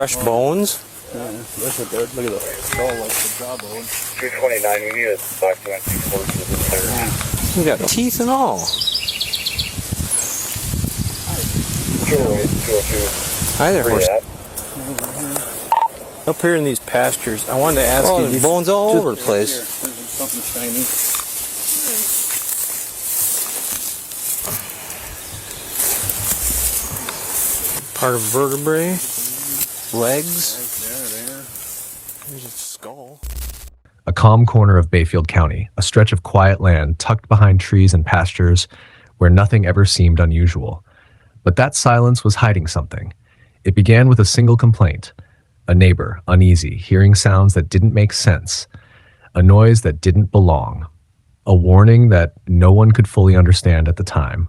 Fresh bones? Yeah, look at that. Look at the skull, like the jawbone. 229, we need a box 164 to the third. You got teeth and all. 208, 202. Hi there, horse. That. Up here in these pastures, I wanted to ask you. there's Bones all over the place. Here, there's something shiny. Part of vertebrae, legs. There. There's a skull. A calm corner of Bayfield County, a stretch of quiet land tucked behind trees and pastures where nothing ever seemed unusual. But that silence was hiding something. It began with a single complaint. A neighbor, uneasy, hearing sounds that didn't make sense. A noise that didn't belong. A warning that no one could fully understand at the time.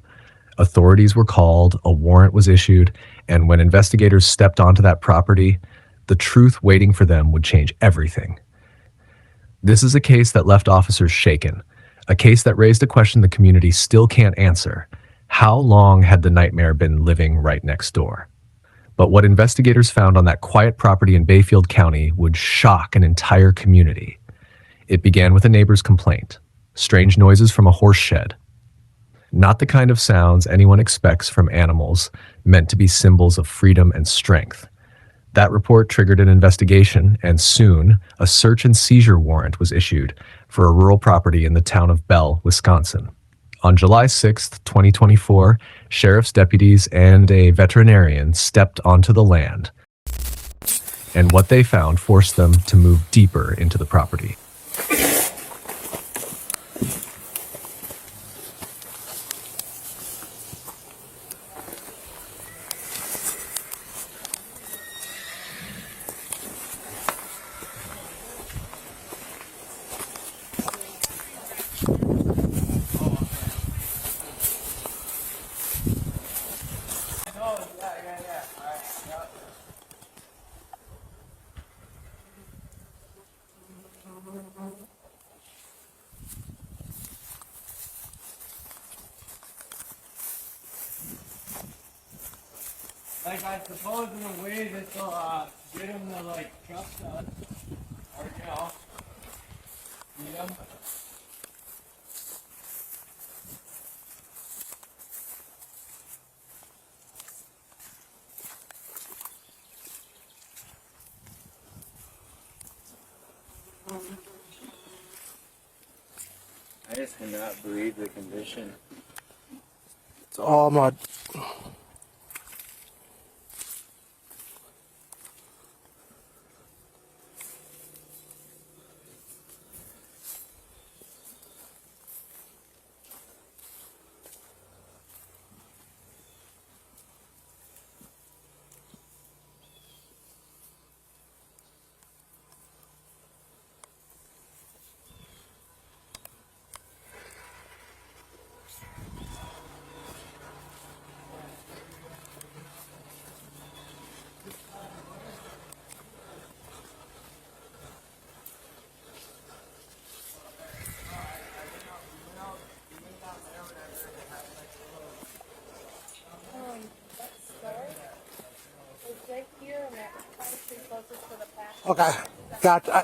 Authorities were called, a warrant was issued, and when investigators stepped onto that property, the truth waiting for them would change everything. This is a case that left officers shaken, a case that raised a question the community still can't answer. How long had the nightmare been living right next door? But what investigators found on that quiet property in Bayfield County would shock an entire community. It began with a neighbor's complaint. Strange noises from a horse shed. Not the kind of sounds anyone expects from animals meant to be symbols of freedom and strength. That report triggered an investigation, and soon, a search and seizure warrant was issued for a rural property in the town of Bell, Wisconsin. On July 6, 2024, sheriff's deputies and a veterinarian stepped onto the land, and what they found forced them to move deeper into the property. Like, I suppose in a way this will get him to, like, trust us. Or, you know, meet him. I just cannot believe the condition. It's all mud. Okay, gotcha.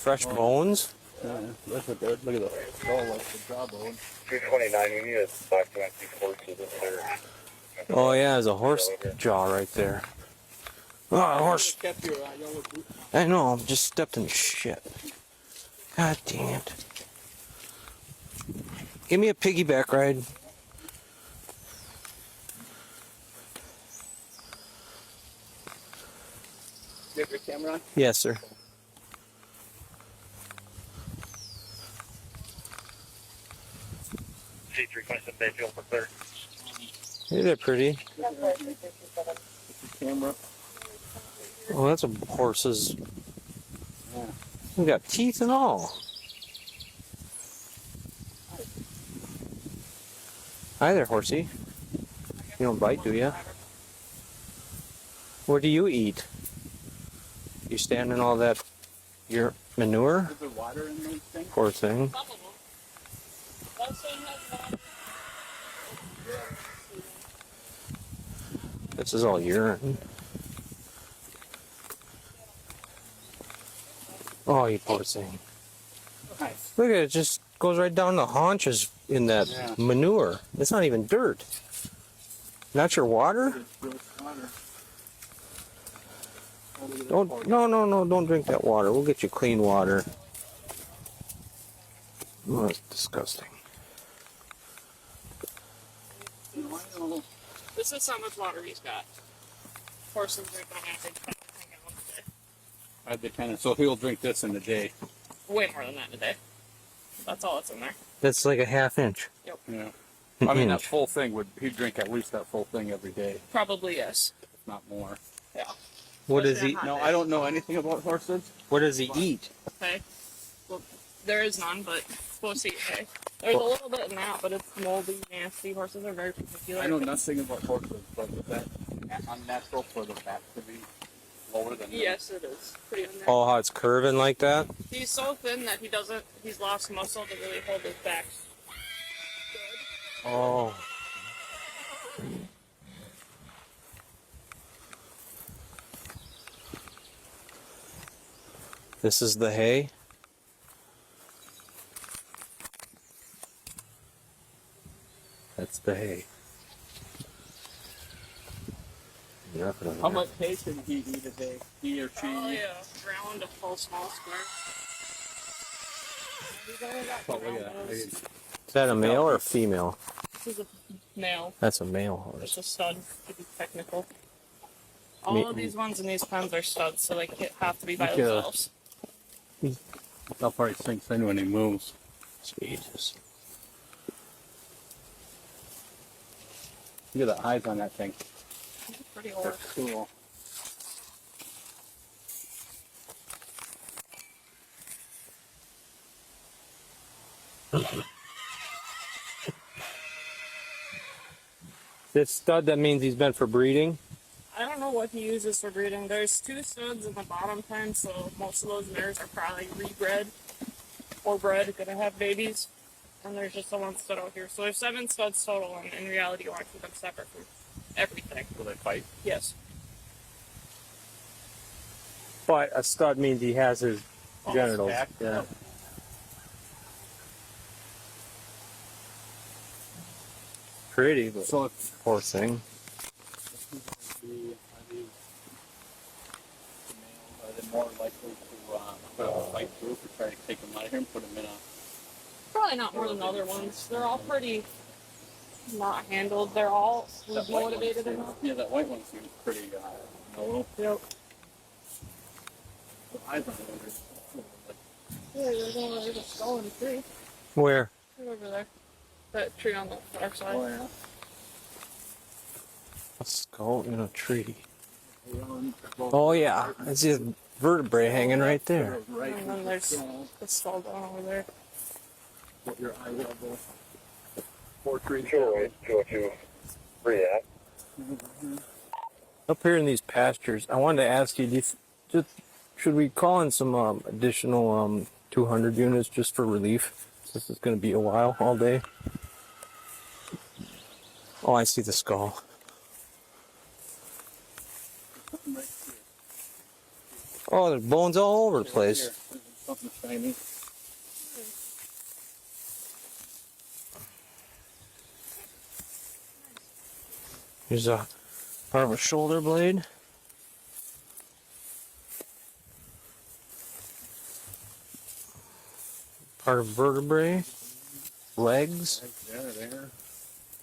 fresh bones? Look at that. Look at the skull, like the jawbone. 229, we need a documentary horses in there. Oh yeah, there's a horse jaw right there. Oh, a horse. Kept your yellow boot. I know, I'm just stepped in shit. God damn it. Give me a piggyback ride. You have your camera on? Yes, sir. C327 Bayfield for clear. Hey there, pretty. Camera. Oh, that's a horse's. We got teeth and all. Hi there, horsey. You don't bite, do you? What do you eat? You stand in all that your manure? Is there water in those things? Poor thing. Some of them. Most of them have water. This is all urine. Oh, you poor thing. Nice. Look at it, it just goes right down the haunches in that manure. It's not even dirt. Not your water? It's gross water. Don't, no, don't drink that water. We'll get you clean water. Oh, that's disgusting. This is how much water he's got. Horses drink on average 5 gallons a day. I'd be kind of, so he'll drink this in a day. Way more than that in a day. That's all that's in there. That's like a half inch. Yeah. I mean, that full thing he'd drink at least that full thing every day, Probably yes. if not more. Yeah. What does Especially he? on hot No, days. I don't know anything about horses. What does he eat? Okay. Well, there is none, but supposed to eat hay. There's a little bit in that, but it's moldy, nasty. Horses are very particular. I know nothing about horses, but is that unnatural for the back to be lower than Yes, it is. Pretty unnatural. Oh, how it's curving like that? He's so thin that he's lost muscle to really hold his back good. Oh. This is the hay? That's the hay. How much hay can he eat a day? He or she? Probably a round, a full small square. He's only got Oh, look at round that. nose. Is that a male or a female? This is a male. That's a male horse. It's a stud, to be technical. All of these ones in these pens are studs, so they have to be by Okay. themselves. That probably sinks in when he moves. Jesus. Look at the eyes on that thing. Pretty They're old. cool. This stud, that means he's meant for breeding? I don't know what he uses for breeding. There's 2 studs in the bottom pen, so most of those mares are probably rebred or bred, gonna have babies. And there's just the 1 stud out here. So there's 7 studs total, and in reality you want to keep them separate from everything. Will they fight? Yes. But a stud means he has his genitals. back? Yeah. Pretty, but So it's poor thing. are they more likely to put a fight group or try to take them out of here and put them in a? Probably not more than other ones. They're all pretty not handled. They're all That white one motivated seems- enough. Yeah, that white one seems pretty mellow. Yep. The eyes on it are like, Yeah, there's a skull in the tree. Where? Right over there. That tree on the far side. oh yeah. A skull in a tree. Around- Oh yeah, it's his vertebrae hanging right there. Right. And then there's the skull down over there. What your eye level. 4 trees. 208, 202, where you at? Up here in these pastures, I wanted to ask you, should we call in some additional 200 units just for relief? This is going to be a while, all day. Oh, I see the skull. Oh, there's bones all over the place. Something shiny. Here's a part of a shoulder blade. Part of vertebrae. Legs. There.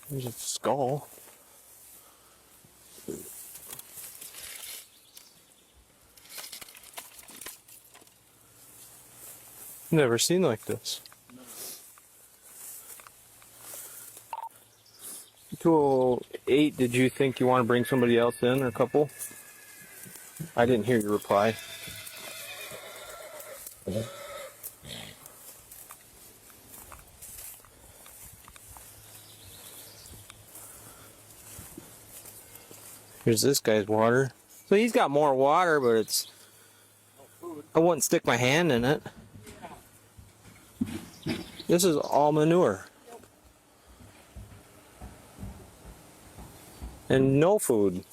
There's a skull. Never seen like this. 208, did you think you want to bring somebody else in or a couple? I didn't hear your reply. Here's this guy's water. So he's got more water, but it's... I wouldn't stick my hand in it. This is all manure. And no food.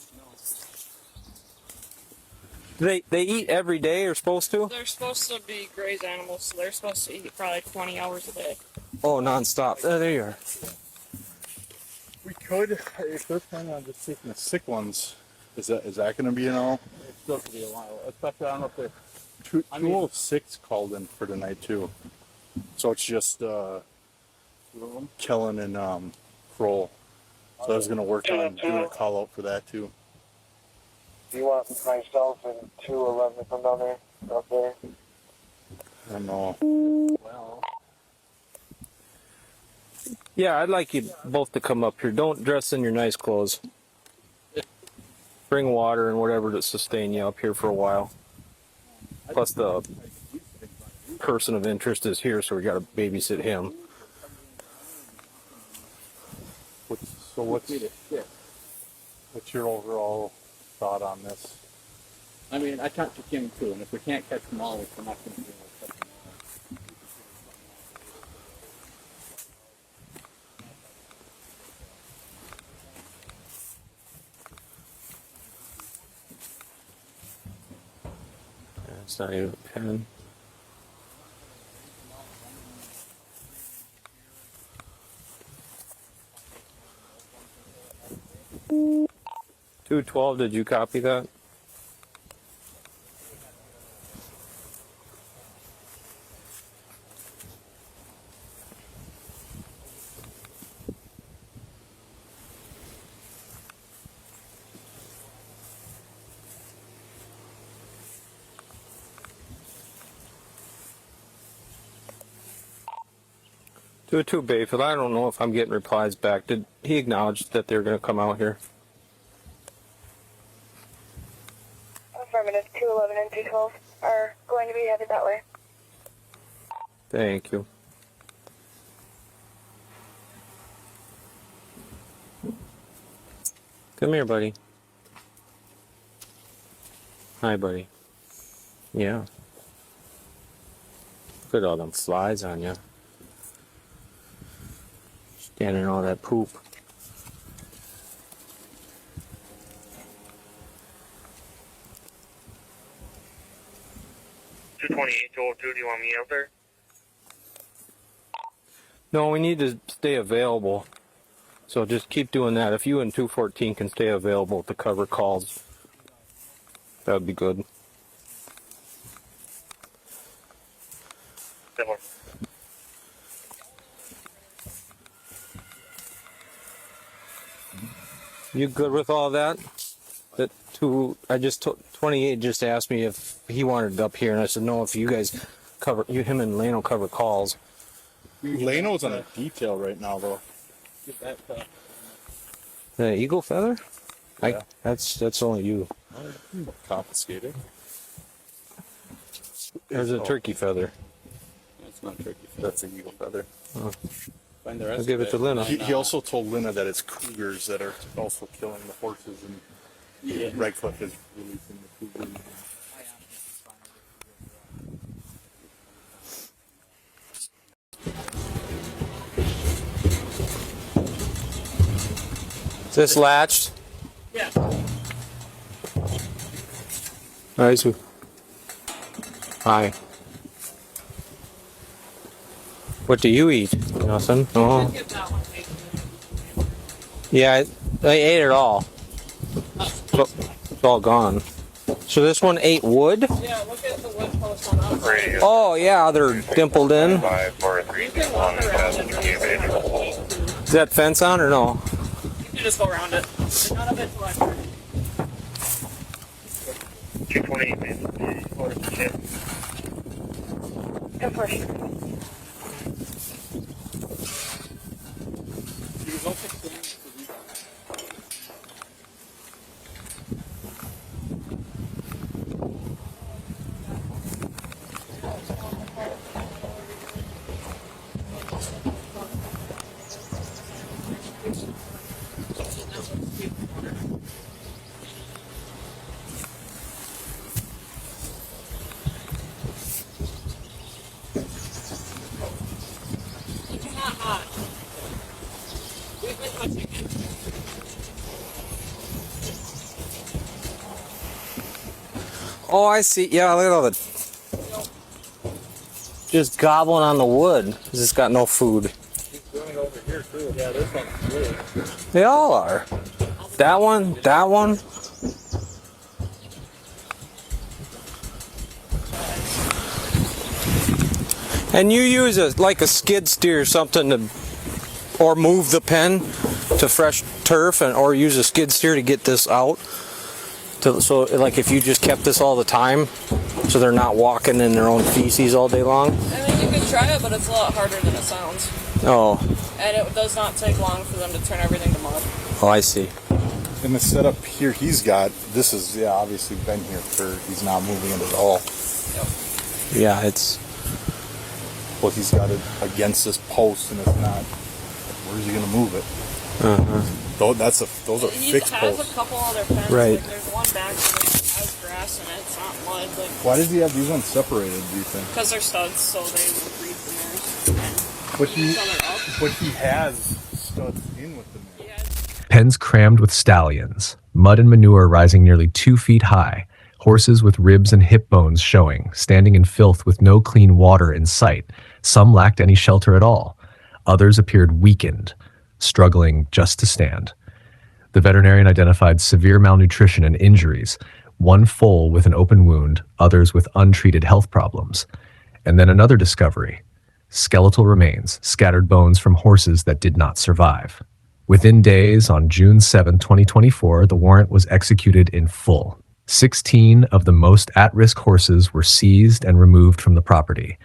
They eat every day or supposed to? They're supposed to be graze animals, so they're supposed to eat probably 20 hours a day. Oh, non-stop. There you are. We could, if they're planning on just taking the sick ones, is that going to be all? It's still going to be a while. Especially, I don't know if they're... 206 called in for tonight, too. So it's just Kellen and Kroll. So I was going to work on doing a call out for that, too. Do you want myself and 211 to come down there? Up there? I don't know. Well... Yeah, I'd like you both to come up here. Don't dress in your nice clothes. Bring water and whatever to sustain you up here for a while. Plus the person of interest is here, so we got to babysit him. What's your overall thought on this? I mean, I talked to Kim too, and if we can't catch them all, we're not going to do it. It's not even a pen. $212, did you copy that? To Bayfield, I don't know if I'm getting replies back. Did he acknowledge that they're going to come out here? Affirmative. 211 and 212 are going to be headed that way. Thank you. Come here, buddy. Hi, buddy. Yeah. Look at all them flies on you. Standing in all that poop. Two 202, do you want me out there? No, we need to stay available. So just keep doing that. If you and 214 can stay available to cover calls, that would be good. Similar. You good with all that? That I just 28 just asked me if he wanted it up here, and I said no. If you guys cover, him and Lane will cover calls. Lano's on a detail right now, though. The eagle feather? Yeah. That's only you. Confiscated. There's a turkey feather. That's not tricky. That's an eagle feather. Oh. Find the rest I'll give of it to Lena. He also told Lena that it's cougars that are also killing the horses, and Redcliffe is releasing the cougars. Is this latched? Yeah. Nice. Hi. What do you eat? Nothing. Oh. Get that one taken. Yeah, I ate it all. It's all gone. So this one ate wood? Yeah, look at the wood post on the outside. Oh yeah, they're dimpled in. You can walk around it. Is that fence on or no? You can just go around it. There's none of it's electric. 220. Go for it. It's not hot. We've been touching it. Oh, I see. Yeah, look at all the just gobbling on the wood. It's just got no food. He's doing it over here too. Yeah, this one's really. They all are. That one, that one. And you use like a skid steer or something to, or move the pen to fresh turf, and or use a skid steer to get this out. So like if you just kept this all the time, so they're not walking in their own feces all day long. I mean, you can try it, but it's a lot harder than it sounds. Oh, And it does not take long for them to turn everything to mud. oh, I see. And the setup here he's got, this is, yeah, obviously been here for, he's not moving it at all. Yeah, it's. Well, he's got it against this post and it's not, where's he gonna move it? Those are He fixed has posts. a couple other pens. Right. Like, there's one back that has grass in it. It's not mud. Like, Why does he have these ones separated, do you think? because they're studs, so they would breathe the mirrors. But he, So they're up. but he has studs in with them. He has Pens crammed with stallions, mud and manure rising nearly 2 feet high, horses with ribs and hip bones showing, standing in filth with no clean water in sight. Some lacked any shelter at all. Others appeared weakened, struggling just to stand. The veterinarian identified severe malnutrition and injuries, one foal with an open wound, others with untreated health problems. And then another discovery: skeletal remains, scattered bones from horses that did not survive. Within days, on June 7, 2024, the warrant was executed in full. 16 of the most at-risk horses were seized and removed from the property.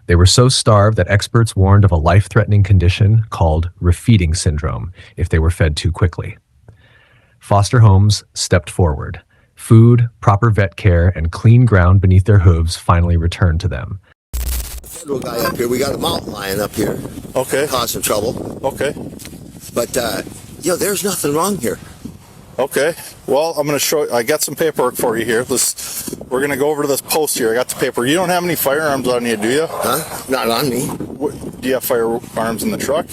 They were so starved that experts warned of a life-threatening condition called refeeding syndrome if they were fed too quickly. Foster homes stepped forward. Food, proper vet care, and clean ground beneath their hooves finally returned to them. Little guy up here. We got a mountain lion up here. Okay, Causing trouble. okay, But, there's nothing wrong here. okay. Well, I'm gonna show, I got some paperwork for you here. We're gonna go over to this post here. I got the paper. You don't have any firearms on you, do you? Huh? Not on me. Do you have firearms in the truck?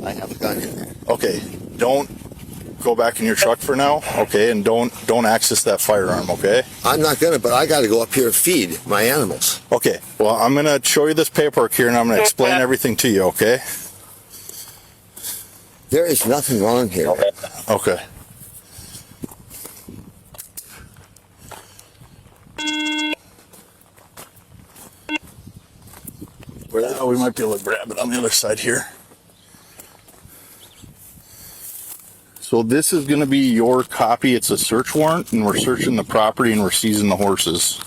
I have a gun in there. Okay, don't go back in your truck for now, okay, and don't access that firearm, okay? I'm not gonna, but I gotta go up here and feed my animals. Okay, well, I'm gonna show you this paperwork here and I'm gonna explain everything to you, okay? There is nothing wrong here. Okay. Well, we might be able to grab it on the other side here. So this is going to be your copy. It's a search warrant, and we're searching the property and we're seizing the horses.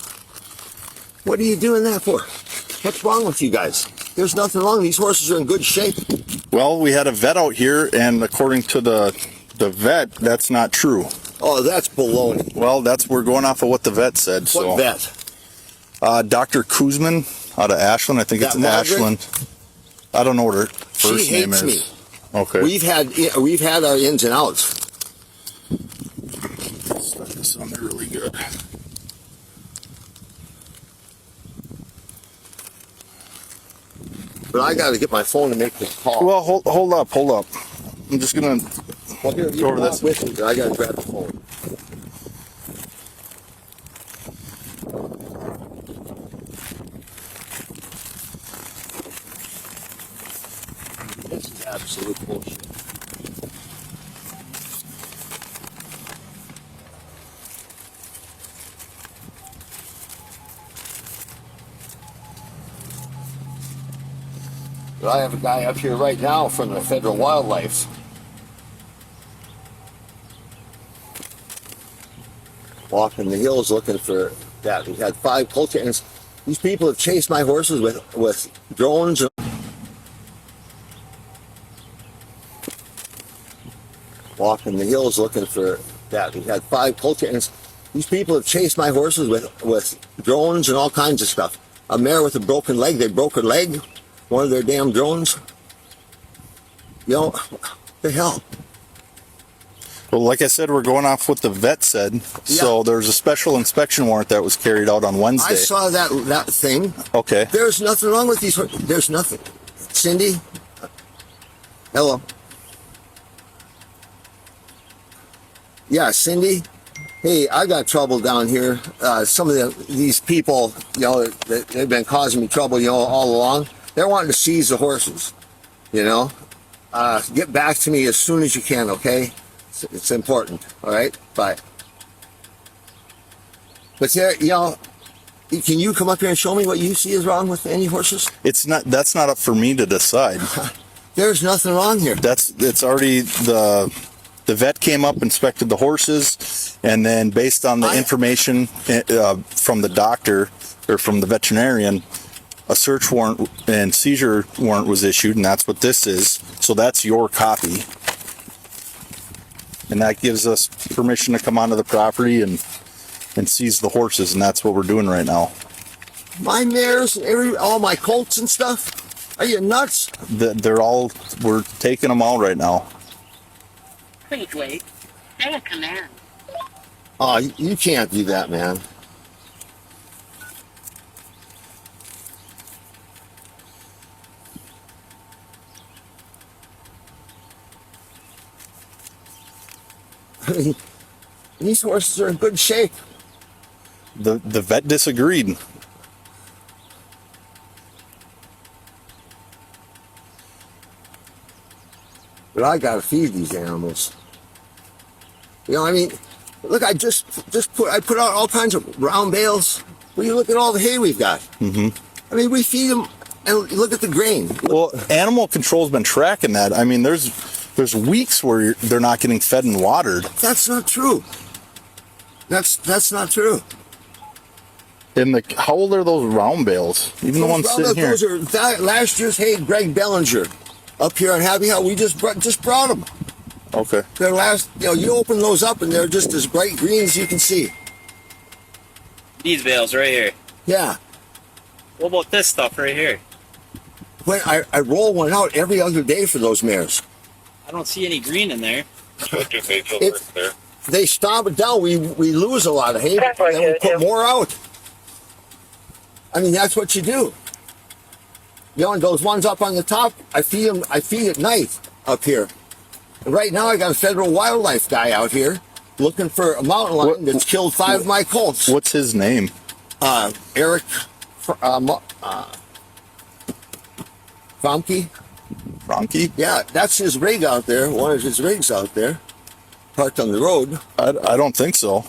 What are you doing that for? What's wrong with you guys? There's nothing wrong. These horses are in good shape. Well, we had a vet out here, and according to the vet, that's not true. Oh, that's baloney. Well, we're going off of what the vet said. What vet? Dr. Kuzman out of Ashland. I think That it's in Margaret? Ashland. I don't know what her first She name hates is. me. Okay. We've had our ins and outs. Stuck this on there really good. But I gotta get my phone to make this call. Well, hold up. I'm just gonna Well, here, go over this. with me, but I gotta grab the phone. absolute bullshit. But I have a guy up here right now from the federal wildlife. Walking the hills looking for that. We had 5 colts, and these people have chased my horses with drones. Walking the hills looking for that. We had 5 colts, and these people have chased my horses with drones and all kinds of stuff. A mare with a broken leg, they broke her leg. One of their damn drones. You know, the hell. Well, like I said, we're going off what the vet said. So there's a special inspection warrant that was carried out on Wednesday. I saw that thing. Okay. There's nothing wrong with these horses. There's nothing. Cindy? Hello. Yeah, Cindy? Hey, I got trouble down here. Some of these people, you know, they've been causing me trouble, you know, all along. They're wanting to seize the horses, you know. Get back to me as soon as you can, okay? It's important, all right? Bye. But there, you know, can you come up here and show me what you see is wrong with any horses? It's not. That's not up for me to decide. There's nothing wrong here. It's already the vet came up, inspected the horses, and then based on the information from the doctor or from the veterinarian, a search warrant and seizure warrant was issued, and that's what this is. So that's your copy. And that gives us permission to come onto the property and seize the horses, and that's what we're doing right now. My mares, all my colts and stuff? Are you nuts? We're taking them all right now. Please wait. Say a command. Oh, you can't do that, man. I mean, these horses are in good shape. The vet disagreed. But I gotta feed these animals. You know, I mean, look, I put out all kinds of round bales. Will you look at all the hay we've got? Mm-hmm. I mean, we feed them, and look at the grain. Well, animal control's been tracking that. I mean, there's weeks where they're not getting fed and watered. That's not true. That's not true. And how old are those round bales? Even the ones sitting here. Those are last year's hay. Greg Bellinger, up here on Happy Hill. We just brought them. Okay. They're you open those up and they're just as bright green as you can see. These bales right here. Yeah. What about this stuff right here? When I roll one out every other day for those mares. I don't see any green in there. If they stop it down, we lose a lot of hay, and then we put more out. I mean, that's what you do. You know, and those ones up on the top, I feed at night up here. And right now, I got a federal wildlife guy out here looking for a mountain lion that's killed 5 of my colts. What's his name? Eric Fromke. Frankie? Yeah, that's his rig out there. One of his rigs out there, parked on the road. I don't think so.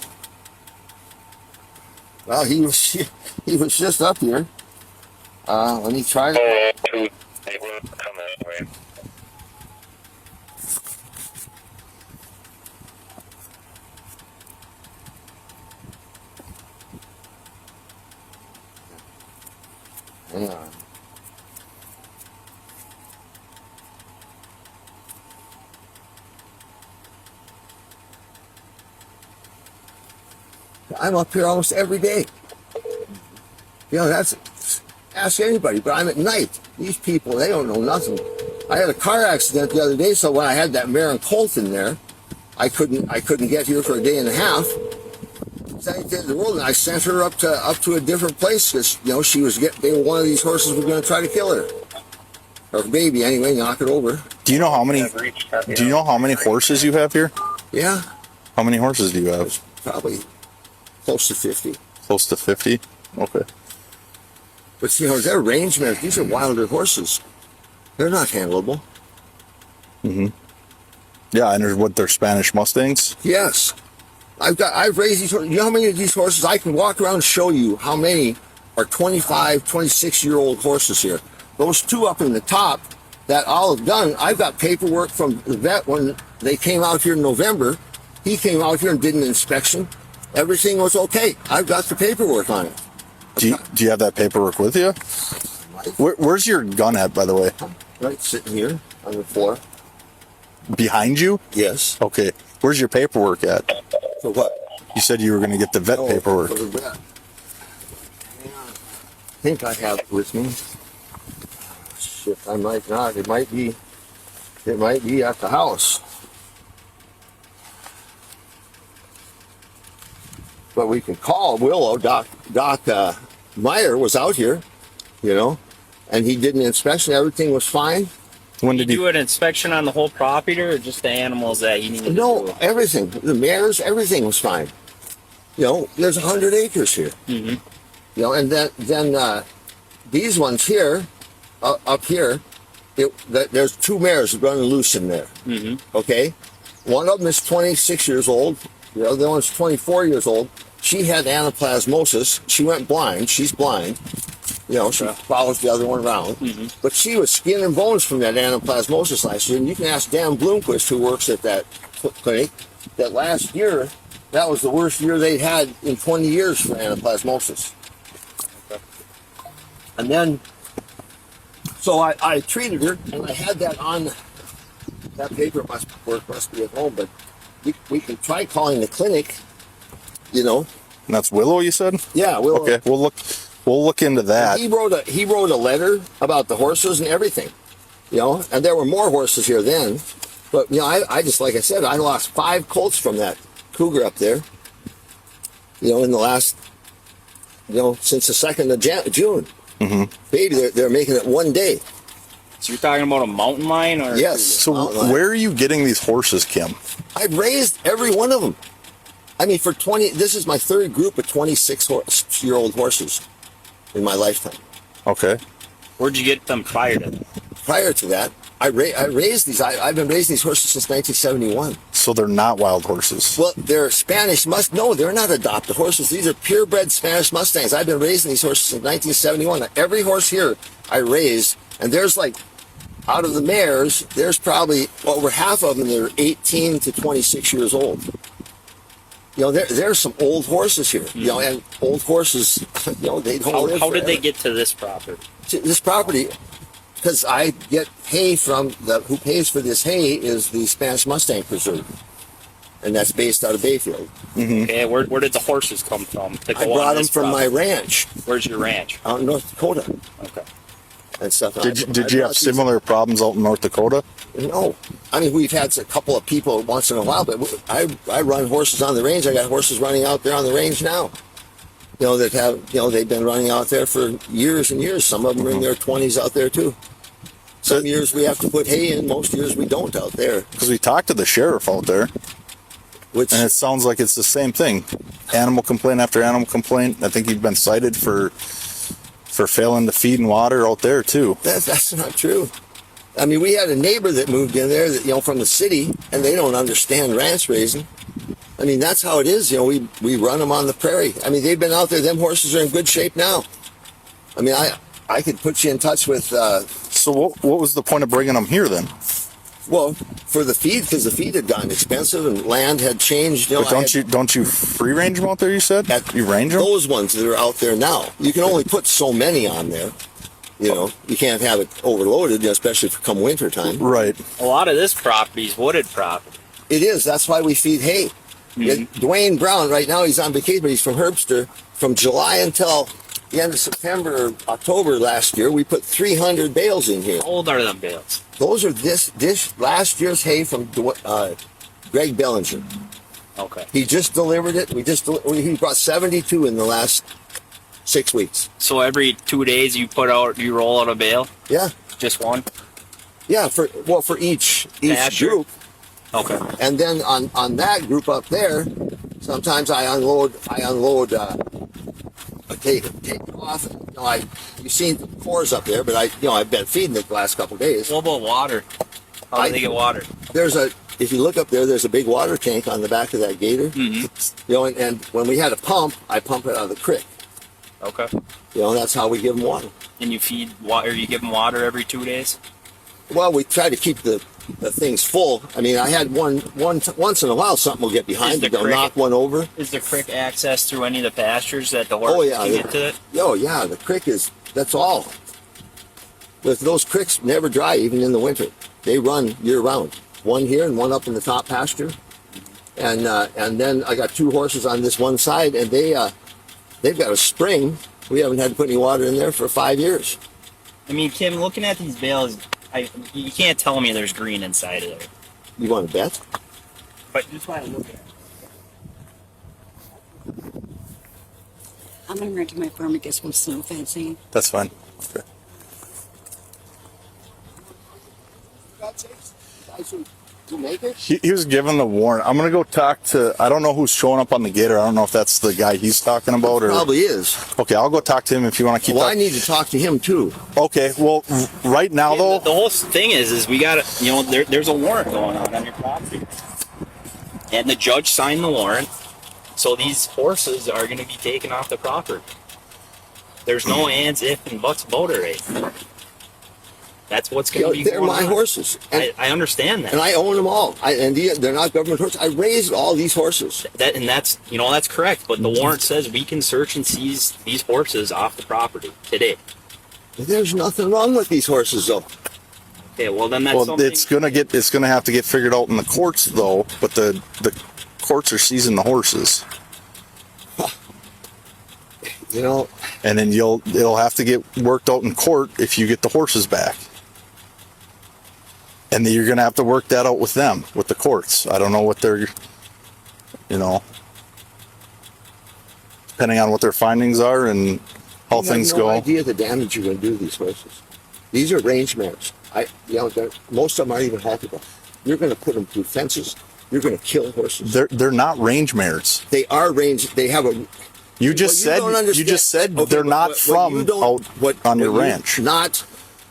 Well, he was just up here. Let me try it. Hang on. I'm up here almost every day. You know, ask anybody, but I'm at night. These people, they don't know nothing. I had a car accident the other day, so when I had that mare and colt in there, I couldn't get here for a day and a half. Thank the world, and I sent her up to a different place because she was one of these horses was going to try to kill her, or baby anyway, knock it over. Do you know how many horses you have here? Yeah. How many horses do you have? Probably close to 50. Close to 50? Okay. But they're range mares. These are wilder horses. They're not handleable. Yeah, and what they're Spanish Mustangs. Yes. I've raised these horses. You know how many of these horses? I can walk around and show you how many are 25, 26-year-old horses here. Those two up in the top that all have done, I've got paperwork from the vet when they came out here in November. He came out here and did an inspection. Everything was okay. I've got the paperwork on it. Do you have that paperwork with you? Where's your gun at, by the way? Right, sitting here on the floor. Behind you? Yes. Okay. Where's your paperwork at? For what? You said you were going to get the vet paperwork. For the vet. I think I have it with me. Shit, I might not. It might be at the house. But we can call Willow. Doc Meyer was out here, you know, and he did an inspection. Everything was fine. When did you do an inspection on the whole property or just the animals that you needed to do? Everything. The mares, everything was fine. You know, there's 100 acres here. You know, and then these ones here, up here, there's two mares running loose in there. Okay? One of them is 26 years old. The other one's 24 years old. She had anaplasmosis. She went blind. She's blind. You know, she follows the other one around. But she was skin and bones from that anaplasmosis last year. And you can ask Dan Bloomquist, who works at that clinic, that last year, that was the worst year they'd had in 20 years for anaplasmosis. And then, so I treated her, and I had that on, that paper must be at home, but we can try calling the clinic, you know. And that's Willow, you said? Yeah, Willow. Okay, we'll look into that. He wrote a letter about the horses and everything, you know, and there were more horses here then. But, you know, I just, like I said, I lost 5 colts from that cougar up there, you know, in the last, you know, since the 2nd of June. Baby, they're making it one day. So you're talking about a mountain lion? Or yes. So where are you getting these horses, Kim? I've raised every one of them. I mean, this is my 3rd group of 26-year-old horses in my lifetime. Okay. Where'd you get them prior to that? Prior to that, I raised these. I've been raising these horses since 1971. So they're not wild horses? Well, they're Spanish No, they're not adopted horses. These are purebred Spanish Mustangs. I've been raising these horses since 1971. Every horse here I raised, and there's like, out of the mares, there's probably over half of them that are 18 to 26 years old. You know, there's some old horses here. You know, and old horses, you know, they don't live How did forever. they get to this property? To this property, because I get hay from who pays for this hay is the Spanish Mustang Preserve, and that's based out of Bayfield. Okay, where did the horses come from? To go I brought on them this from my property? ranch Where's your ranch? out in North Dakota Okay. and stuff. Did you have similar problems out in North Dakota? No, I mean we've had a couple of people once in a while, but I run horses on the range. I got horses running out there on the range now. You know, that have, you know, they've been running out there for years and years. Some of them are in their 20s out there too. Some years we have to put hay in. Most years we don't out there. Because we talked to the sheriff out there, Which and it sounds like it's the same thing. Animal complaint after animal complaint. I think you've been cited for failing to feed and water out there too. that's not true. I mean, we had a neighbor that moved in there that, you know, from the city, and they don't understand ranch raising. I mean, that's how it is. You know, we run them on the prairie. I mean, they've been out there. Them horses are in good shape now. I mean, I could put you in touch with. So what was the point of bringing them here then? Well, for the feed, because the feed had gotten expensive and land had changed. You know, But don't you free range them out there? You said you range them. Those ones that are out there now, you can only put so many on there. You know, you can't have it overloaded, you know, especially for come winter time. Right. A lot of this property is wooded property. It is. That's why we feed hay. Dwayne Brown, right now he's on vacation, but he's from Herbster. From July until the end of September, October last year, we put 300 bales in here. How old are them bales? Those are this last year's hay from Greg Bellinger. Okay. He just delivered it. He brought 72 in the last 6 weeks. So every 2 days you roll out a bale? Yeah. Just one? Yeah, for each Pasture? group. Okay. And then on that group up there, sometimes I unload take it off. You know, you've seen the cores up there, but I've been feeding it the last couple of days. What about water? How do they get water? If you look up there, there's a big water tank on the back of that gator. Mm-hmm. You know, and when we had a pump, I pump it out of the creek. Okay. You know, that's how we give them water. And you feed water. You give them water every 2 days. Well, we try to keep the things full. I mean, I had once in a while something will get behind it. They'll knock one over. Is the creek access through any of the pastures that the horses can get to it? Oh yeah, the creek that's all. But those creeks never dry, even in the winter. They run year round. One here and one up in the top pasture. And then I got 2 horses on this one side, and they've got a spring. We haven't had to put any water in there for 5 years. I mean, Kim, looking at these bales, you can't tell me there's green inside of there. You want to bet? But just want to look at it. I'm gonna run to my farm and get some snow fencing. That's fine. Okay. He was given the warrant. I'm gonna go talk to. I don't know who's showing up on the gator. I don't know if that's the guy he's talking about or probably is. Okay, I'll go talk to him if you want to keep. Well, I need to talk to him too. Okay. Well, right now though, the whole thing is we got to, there's a warrant going on your property, and the judge signed the warrant, so these horses are going to be taken off the property. There's no ands, if, and buts about it right. That's what's going to be they're going my on. horses. I understand that. And I own them all. They're not government horses. I raised all these horses. That's that's correct. But the warrant says we can search and seize these horses off the property today. There's nothing wrong with these horses, though. Okay, well then that's something. it's gonna have to get figured out in the courts though. But the courts are seizing the horses. You know. And then it'll have to get worked out in court if you get the horses back. And then you're going to have to work that out with them, with the courts. I don't know what they're, depending on what their findings are and how things go. I have no idea the damage you're going to do to these horses. These are range mares. Most of them aren't even haltable. You're going to put them through fences. You're going to kill horses. They're not range mares. They are range. They have a. You just said okay, they're not from out on your ranch. Not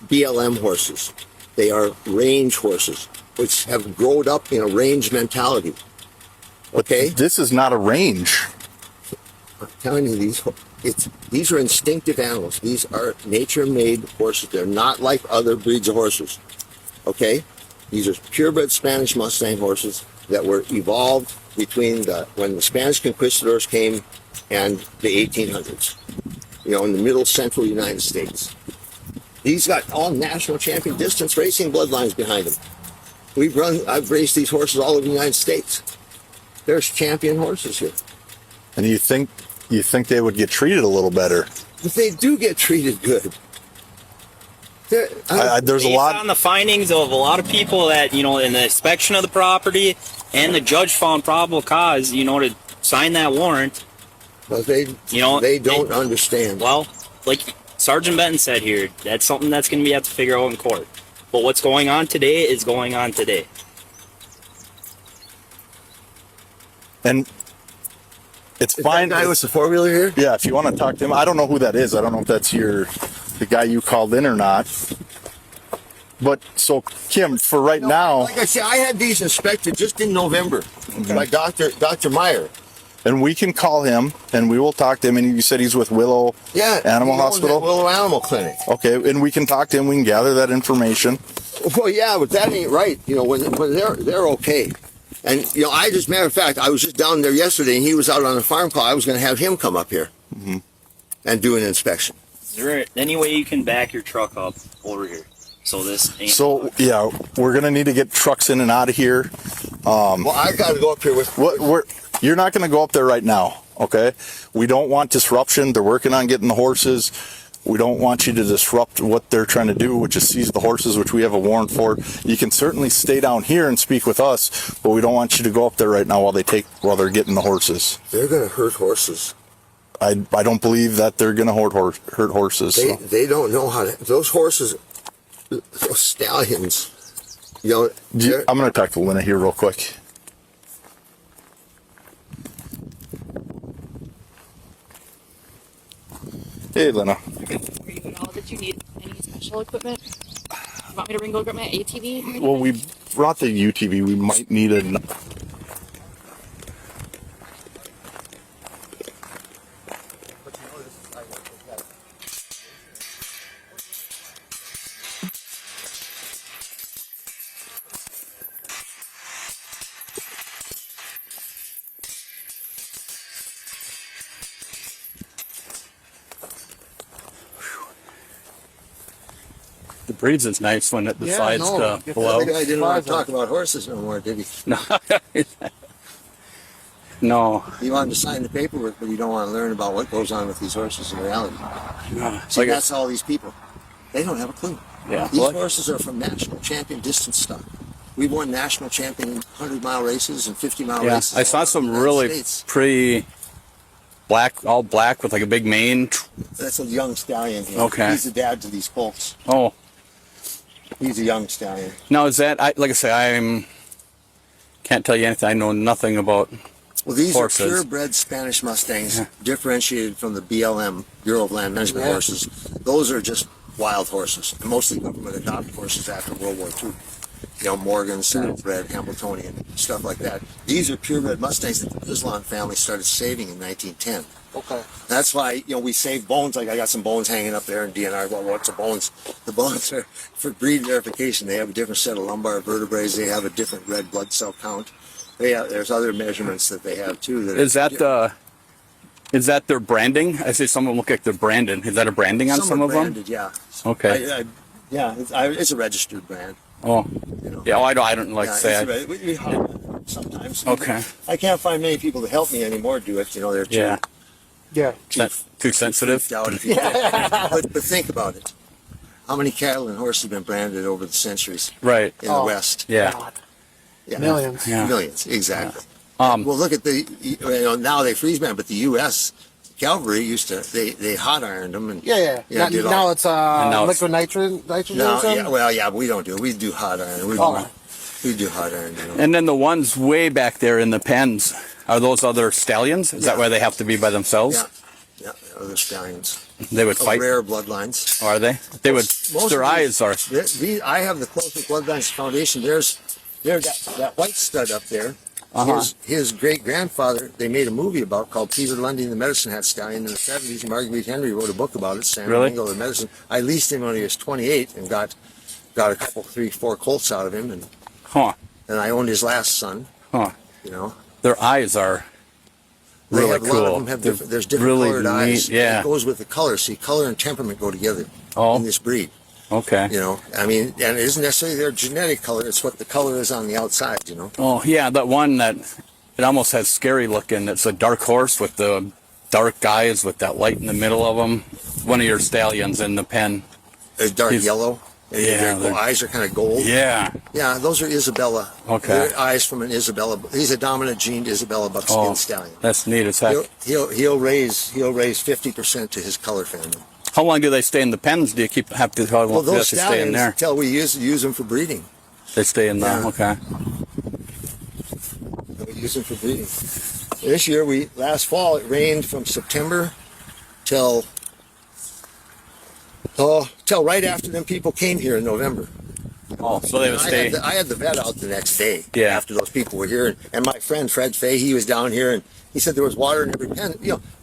BLM horses. They are range horses, which have grown up in a range mentality. Okay? But this is not a range. I'm telling you, these are instinctive animals. These are nature-made horses. They're not like other breeds of horses. Okay? These are purebred Spanish Mustang horses that were evolved between when the Spanish conquistadors came and the 1800s. In the middle central United States. These got all national champion distance racing bloodlines behind them. I've raced these horses all over the United States. There's champion horses here. And you think they would get treated a little better? But they do get treated good. There's a lot on the findings of a lot of people that in the inspection of the property, and the judge found probable cause, to sign that warrant. But they don't understand. Well, like Sergeant Benton said here, that's something that's going to have to figure out in court. But what's going on today is going on today. And it's fine. That guy with the 4-wheeler here? Yeah, if you want to talk to him. I don't know who that is. I don't know if that's the guy you called in or not. But so, Kim, for right now... Like I said, I had these inspected just in November by Dr. Meyer. And we can call him, and we will talk to him. And you said he's with Willow Animal Hospital? Willow Animal Clinic. Okay, and we can talk to him. We can gather that information. Well, yeah, but that ain't right. When they're okay. And, as a matter of fact, I was just down there yesterday, and he was out on a farm call. I was going to have him come up here and do an inspection. Is there any way you can back your truck up over here? Yeah, we're going to need to get trucks in and out of here. Well, I got to go up here with... You're not going to go up there right now, okay? We don't want disruption. They're working on getting the horses. We don't want you to disrupt what they're trying to do, which is seize the horses, which we have a warrant for. You can certainly stay down here and speak with us, but we don't want you to go up there right now while they're getting the horses. They're going to hurt horses. I don't believe that they're going to hurt horses. They don't know how to... Those horses, those stallions, I'm going to talk to Lena here real quick. Hey, Lena. Were you at all? Did you need any special equipment? You want me to go get my ATV? Well, we brought the UTV. We might need a. The breeze is nice when it decides to blow. The guy didn't want to talk about horses no more, did he? No. No. He wanted to sign the paperwork, but you don't want to learn about what goes on with these horses in reality. No. See, that's all these people. They don't have a clue. Yeah. These horses are from national champion distance stock. We've won national champion 100-mile races and 50-mile Yeah, races. I saw some all over the really United States. pretty black, all black with like a big mane. That's a young stallion here. Okay. He's the dad to these colts. Oh, He's a young stallion. now is that? Like I say, can't tell you anything. I know nothing about. Well, these horses. are purebred Spanish Mustangs, Yeah. differentiated from the BLM, Bureau of Land Management horses. Those are just wild horses, and mostly government adopted horses after World War II. You know, Morgan, Saddlebred, Hambletonian, stuff like that. These are purebred Mustangs that the Islam family started saving in 1910. Okay. That's why, we save bones. Like I got some bones hanging up there in DNR. Well, what's the bones? The bones are for breed verification. They have a different set of lumbar vertebrae. They have a different red blood cell count. There's other measurements that they have too. Is that their branding? I see some of them look like they're branded. Is that a branding on some are of branded, them? Yeah. Okay. It's a registered brand. Oh. You know. Yeah. Oh, I don't like to say. We hire them sometimes. Okay. I can't find many people to help me anymore do it. They're too, Yeah. Yeah. Too sensitive. freaked out if you but think about it. How many cattle and horses have been branded over the centuries Right. in the West? Yeah. Yeah. Millions. Yeah. Millions, exactly. Yeah. Well, look at now they freeze band, but the U.S. cavalry used to they hot ironed them and Yeah. did Now all- it's now liquid nitrogen. no, or something? but we don't do it. We do hot iron. We do hot iron. And then the ones way back there in the pens, are those other stallions? Is that why they have to be by themselves? Yeah, other stallions. They would Of fight. rare bloodlines. Are they? They would. Most Their of eyes are. I have the closest bloodlines foundation. There's that white stud up there. His great grandfather, they made a movie about called Peter Lundy and the Medicine Hat Stallion in the 70s. Marguerite Henry wrote a book about it, Sam Really? Ringo, the medicine. I leased him when he was 28 and got a couple, 3, 4 colts out of him, and I owned his last son. Their eyes are really A cool. lot of them have there's different really colored eyes. neat, yeah. It goes with the color. See, color and temperament go together in this breed. Okay. And it isn't necessarily their genetic color. It's what the color is on the outside. Oh yeah, that one that it almost has scary looking. It's a dark horse with the dark eyes with that light in the middle of them. One of your stallions in the pen. They're dark yellow. And Yeah, their eyes are kind of gold. Yeah. Yeah, those are Isabella. Okay. They're eyes from an Isabella. He's a dominant gened Isabella buckskin stallion. That's neat as heck. He'll raise 50% to his color family. How long do they stay in the pens? Do you have to Well, those stay in stallions, there? until we use them for breeding. They stay in there. Yeah. Okay. We use them for breeding. This year, last fall, it rained from September till right after them people came here in November. Oh, so they would stay. I had the vet out the next day Yeah. after those people were here, and my friend Fred Fay, he was down here, and he said there was water in every pen.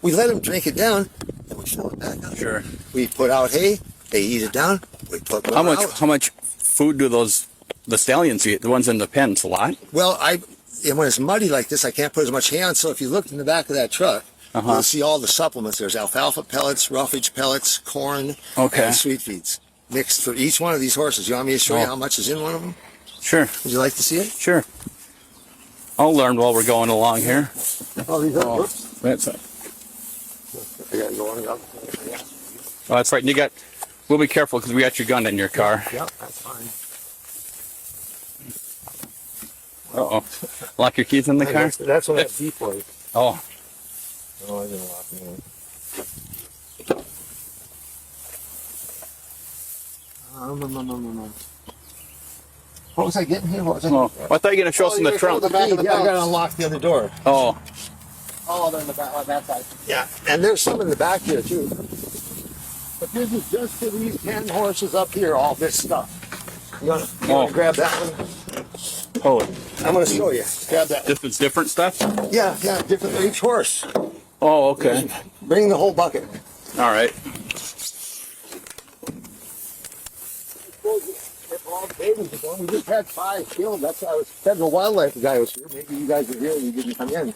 We let them drink it down, and we fill it back up. Sure. We put out hay, they eat it down. We put more out. How much food do the stallions eat? The ones in the pens, a lot. Well, when it's muddy like this, I can't put as much hay on. So if you look in the back of that truck, you'll see all the supplements. There's alfalfa pellets, roughage pellets, corn, and sweet feeds mixed for each one of these horses. You want me to show you how much is in one of them? Sure. Would you like to see it? Sure. I'll learn while we're going along here. Oh, these are. Whoops. That's it. I got going up. Oh, that's right. And we'll be careful because we got your gun in your car. Yeah, that's fine. Uh-oh. Lock your keys in the car? That's what that beep was. Oh. No, I didn't lock them in. No. What was I getting here? What was I? Oh, I thought you were going to show us in the trunk. I got to unlock the other door. Oh. Oh, they're in the back on that side. Yeah, and there's some in the back here too. But this is just for these 10 horses up here, all this stuff. You wanna grab that one? Oh, I'm gonna show you. Grab that. this is different stuff? Yeah, different for each horse. Oh, okay. Bring the whole bucket. All right. We just had 5 killed. That's why federal wildlife guy was here. Maybe you guys are here and you didn't come in.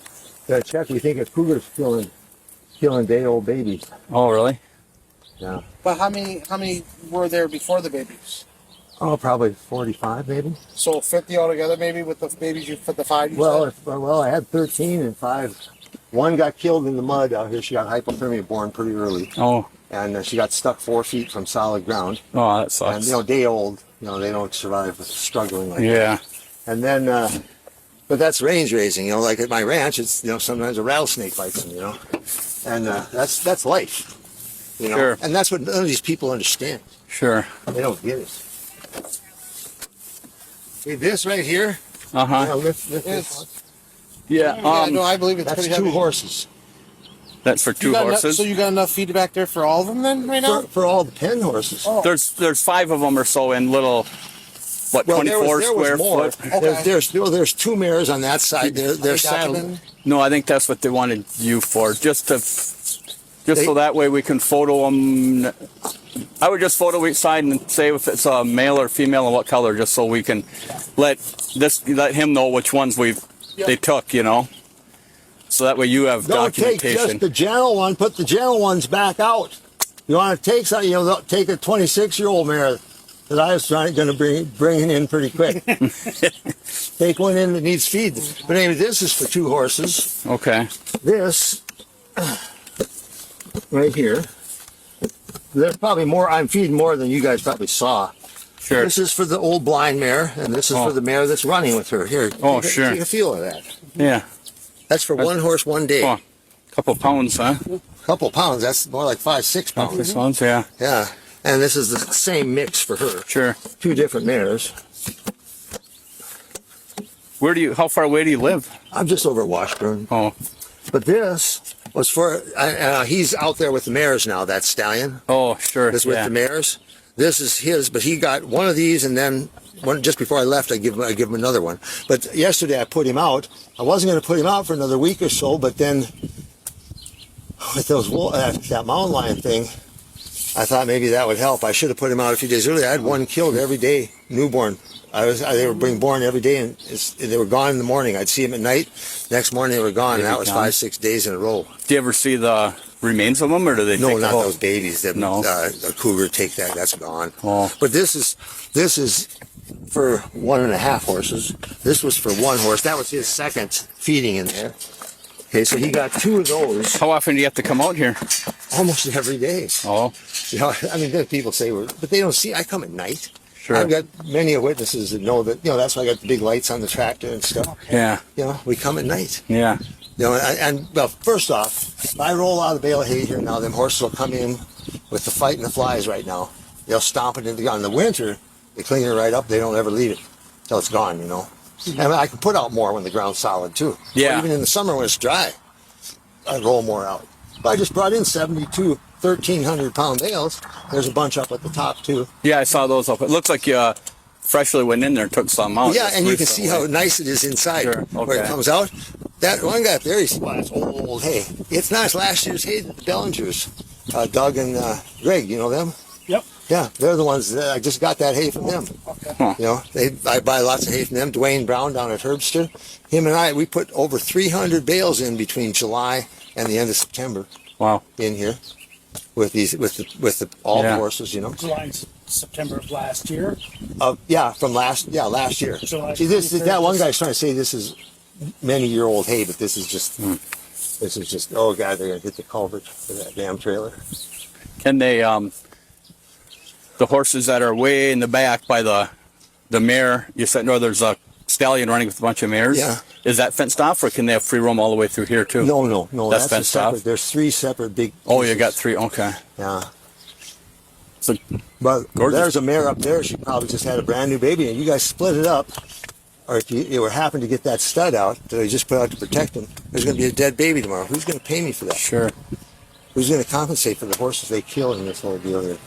Check. We think a cougar's killing day-old babies. Oh, really? Yeah. But how many were there before the babies? Oh, probably 45, maybe. So 50 altogether, maybe, with the babies you put the 5. You Well, I had 13 and 5. One got killed in the mud out here. She got hypothermia born pretty early. Oh. And she got stuck 4 feet from solid ground. Oh, that sucks. And day old, they don't survive with struggling like that. Yeah. And then, but that's range raising. Like at my ranch, it's sometimes a rattlesnake bites them. And that's life. Sure. And that's what none of these people understand. Sure. They don't get it. See this right here? Lift this one. Yeah. no, I believe it's That's pretty 2 heavy. horses. That's for 2 horses. So you got enough feed back there for all of them then, right now? For all the pen horses. Oh. There's 5 of them or so in little, what, 24 square more. foot? Okay. There's 2 mares on that side. They're saddled. No, I think that's what they wanted you for, just so that way we can photo them. I would just photo each side and say if it's a male or female and what color, just so we can let him know which ones they took, So that way you have Don't take documentation. just the gentle one. Put the gentle ones back out. You want to take something, take a 26-year-old mare that I was going to bring in pretty quick. Take one in that needs feed. But anyway, this is for 2 horses. Okay. This right here. There's probably more. I'm feeding more than you guys probably saw. Sure. This is for the old blind mare, and this is for the mare that's running with her. Here. Sure. Take a feel of that. Yeah. That's for 1 horse, 1 day. Oh, couple pounds, huh? Couple pounds. That's more like 5-6 pounds. 6 pounds, yeah. Yeah. And this is the same mix for her. Sure. 2 different mares. How far away do you live? I'm just over at Washburn. Oh. But this was for, he's out there with the mares now, that stallion. Oh, sure. This with the mares. This is his, but he got one of these, and then just before I left, I give him another one. But yesterday I put him out. I wasn't going to put him out for another week or so, but then with that mountain lion thing, I thought maybe that would help. I should have put him out a few days earlier. I had one killed every day, newborn. They were being born every day, and they were gone in the morning. I'd see them at night. Next morning they were gone, and that was 5-6 days in a row. Do you ever see the remains of them, or do they? No, not those babies. No. A cougar take that. That's gone. Oh. But this is for 1.5 horses. This was for 1 horse. That was his second feeding in there. Okay, so he got 2 of those. How often do you have to come out here? Almost every day. Oh. I mean, there people say, but they don't see. I come at night. Sure. I've got many witnesses that know that. That's why I got the big lights on the tractor and stuff. Yeah. We come at night. Yeah. Well, first off, if I roll out a bale of hay here now, them horses will come in with the fight and the flies right now. They'll stomp it in the ground. In the winter, they clean it right up. They don't ever leave it till it's gone, And I can put out more when the ground's solid, too. Yeah. Or even in the summer when it's dry, I roll more out. But I just brought in 72 1,300-pound bales. There's a bunch up at the top, too. Yeah, I saw those up. It looks like you freshly went in there and took some out. Yeah, and you can see how nice it is inside. Sure. Okay. Where it comes out. That one guy up there, he said, well, that's old hay. It's not. It's last year's hay, the Bellingers. Doug and Greg, you know them? Yep. Yeah, they're the ones that I just got that hay from them. Okay. Huh. I buy lots of hay from them. Dwayne Brown down at Herbster. Him and we put over 300 bales in between July and the end of September. Wow. In here with all the horses, July and September of last year. Last year. July See, that one guy's trying to say this is many-year-old hay, but this is just oh god, they're gonna hit the culvert for that damn trailer. Can they the horses that are way in the back by the mare, you said there's a stallion running with a bunch of mares? Yeah. Is that fenced off, or can they have free roam all the way through here too? No. That's fenced off? There's 3 separate big pieces. Oh, you got 3, okay. Yeah. So, but gorgeous. There's a mare up there. She probably just had a brand new baby, and you guys split it up. Or if you were happen to get that stud out that I just put out to protect him, there's going to be a dead baby tomorrow. Who's going to pay me for that? Sure. Who's going to compensate for the horses they kill in this whole deal here?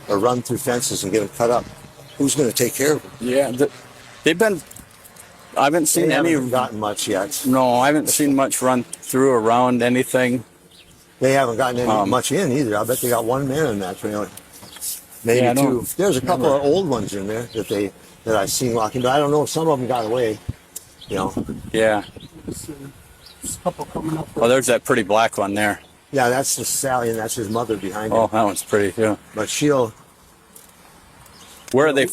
Or run through fences and get them cut up? who's going to take care of them? Yeah, they've been. I haven't seen They any. haven't gotten much yet. No, I haven't seen much run through around anything. They haven't gotten any much in either. I bet they got one man in that trailer, maybe Yeah, I two. don't There's a couple of old ones in there that I've seen walking, but I don't know if some of them got away. You know. Yeah. There's a couple coming up. Oh, there's that pretty black one there. Yeah, that's the stallion. That's his mother behind him. Oh, that one's pretty. Yeah. But she'll. Where are they?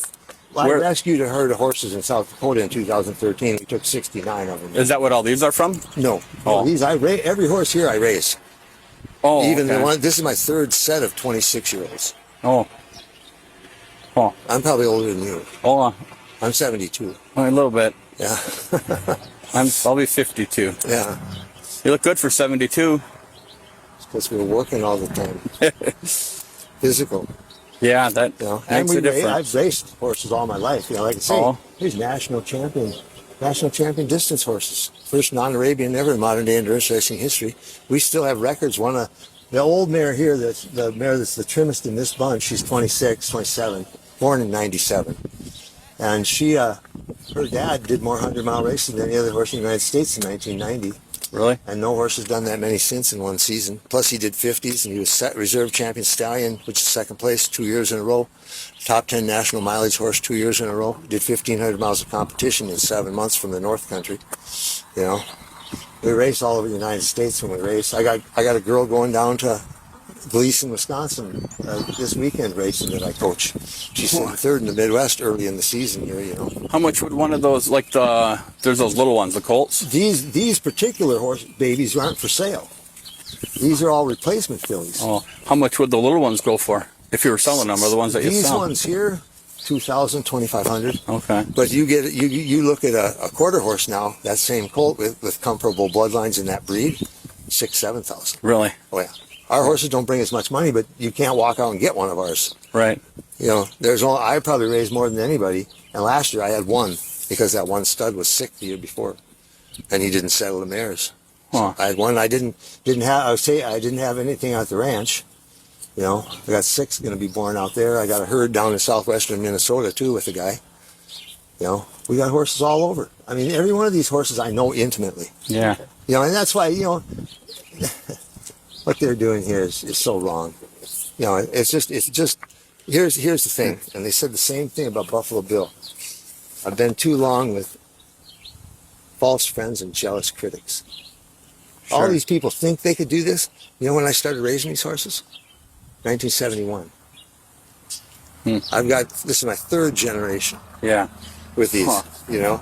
Well, I Where, rescued a herd of horses in South Dakota in 2013. We took 69 of them. is that what all these are from? No, Oh. these every horse here I raise. Oh, Even okay. the one. This is my third set of 26-year-olds. Oh. Oh. I'm probably older than you. Oh, I'm 72. a little bit. Yeah. I'll be 52. Yeah. You look good for 72. Because we're working all the time. Physical. Yeah, that You know, makes a difference. I've raced horses all my life. You know, like I say, Oh. here's national champion distance horses. First non-Arabian ever in modern day endurance racing history. We still have records. One of the old mare here, that's the mare that's the trimmest in this bunch. She's 26, 27, born in 97, and she, her dad did more 100-mile racing than any other horse in the United States in 1990. Really? And no horse has done that many since in one season. Plus, he did 50s, and he was reserve champion stallion, which is second place 2 years in a row. Top 10 national mileage horse 2 years in a row. Did 1,500 miles of competition in 7 months from the North Country. You know, we race all over the United States when we race. I got a girl going down to Gleason, Wisconsin this weekend racing that I coach. She's sitting third in the Midwest early in the season here, you know. How much would one of those, like there's those little ones, the colts? These particular horse babies aren't for sale. These are all replacement fillies. Oh, how much would the little ones go for if you were selling them, or the ones that you These sell? ones here, 2,000, 2,500. Okay. But you look at a quarter horse now, that same colt with comparable bloodlines in that breed, 6,000, 7,000. Really? Oh yeah. Our horses don't bring as much money, but you can't walk out and get one of ours. Right. You know, I probably raised more than anybody, and last year I had one because that one stud was sick the year before, and he didn't settle the mares. Huh. I had one. I didn't have anything at the ranch. You know, I got 6 going to be born out there. I got a herd down in southwestern Minnesota too with a guy. You know, we got horses all over. I mean, every one of these horses I know intimately. Yeah. You know, and that's why, you know, what they're doing here is so wrong. You know, it's just here's the thing, and they said the same thing about Buffalo Bill. I've been too long with false friends and jealous critics. Sure. All these people think they could do this. You know when I started raising these horses? 1971. This is my 3rd generation Yeah. with these, you know.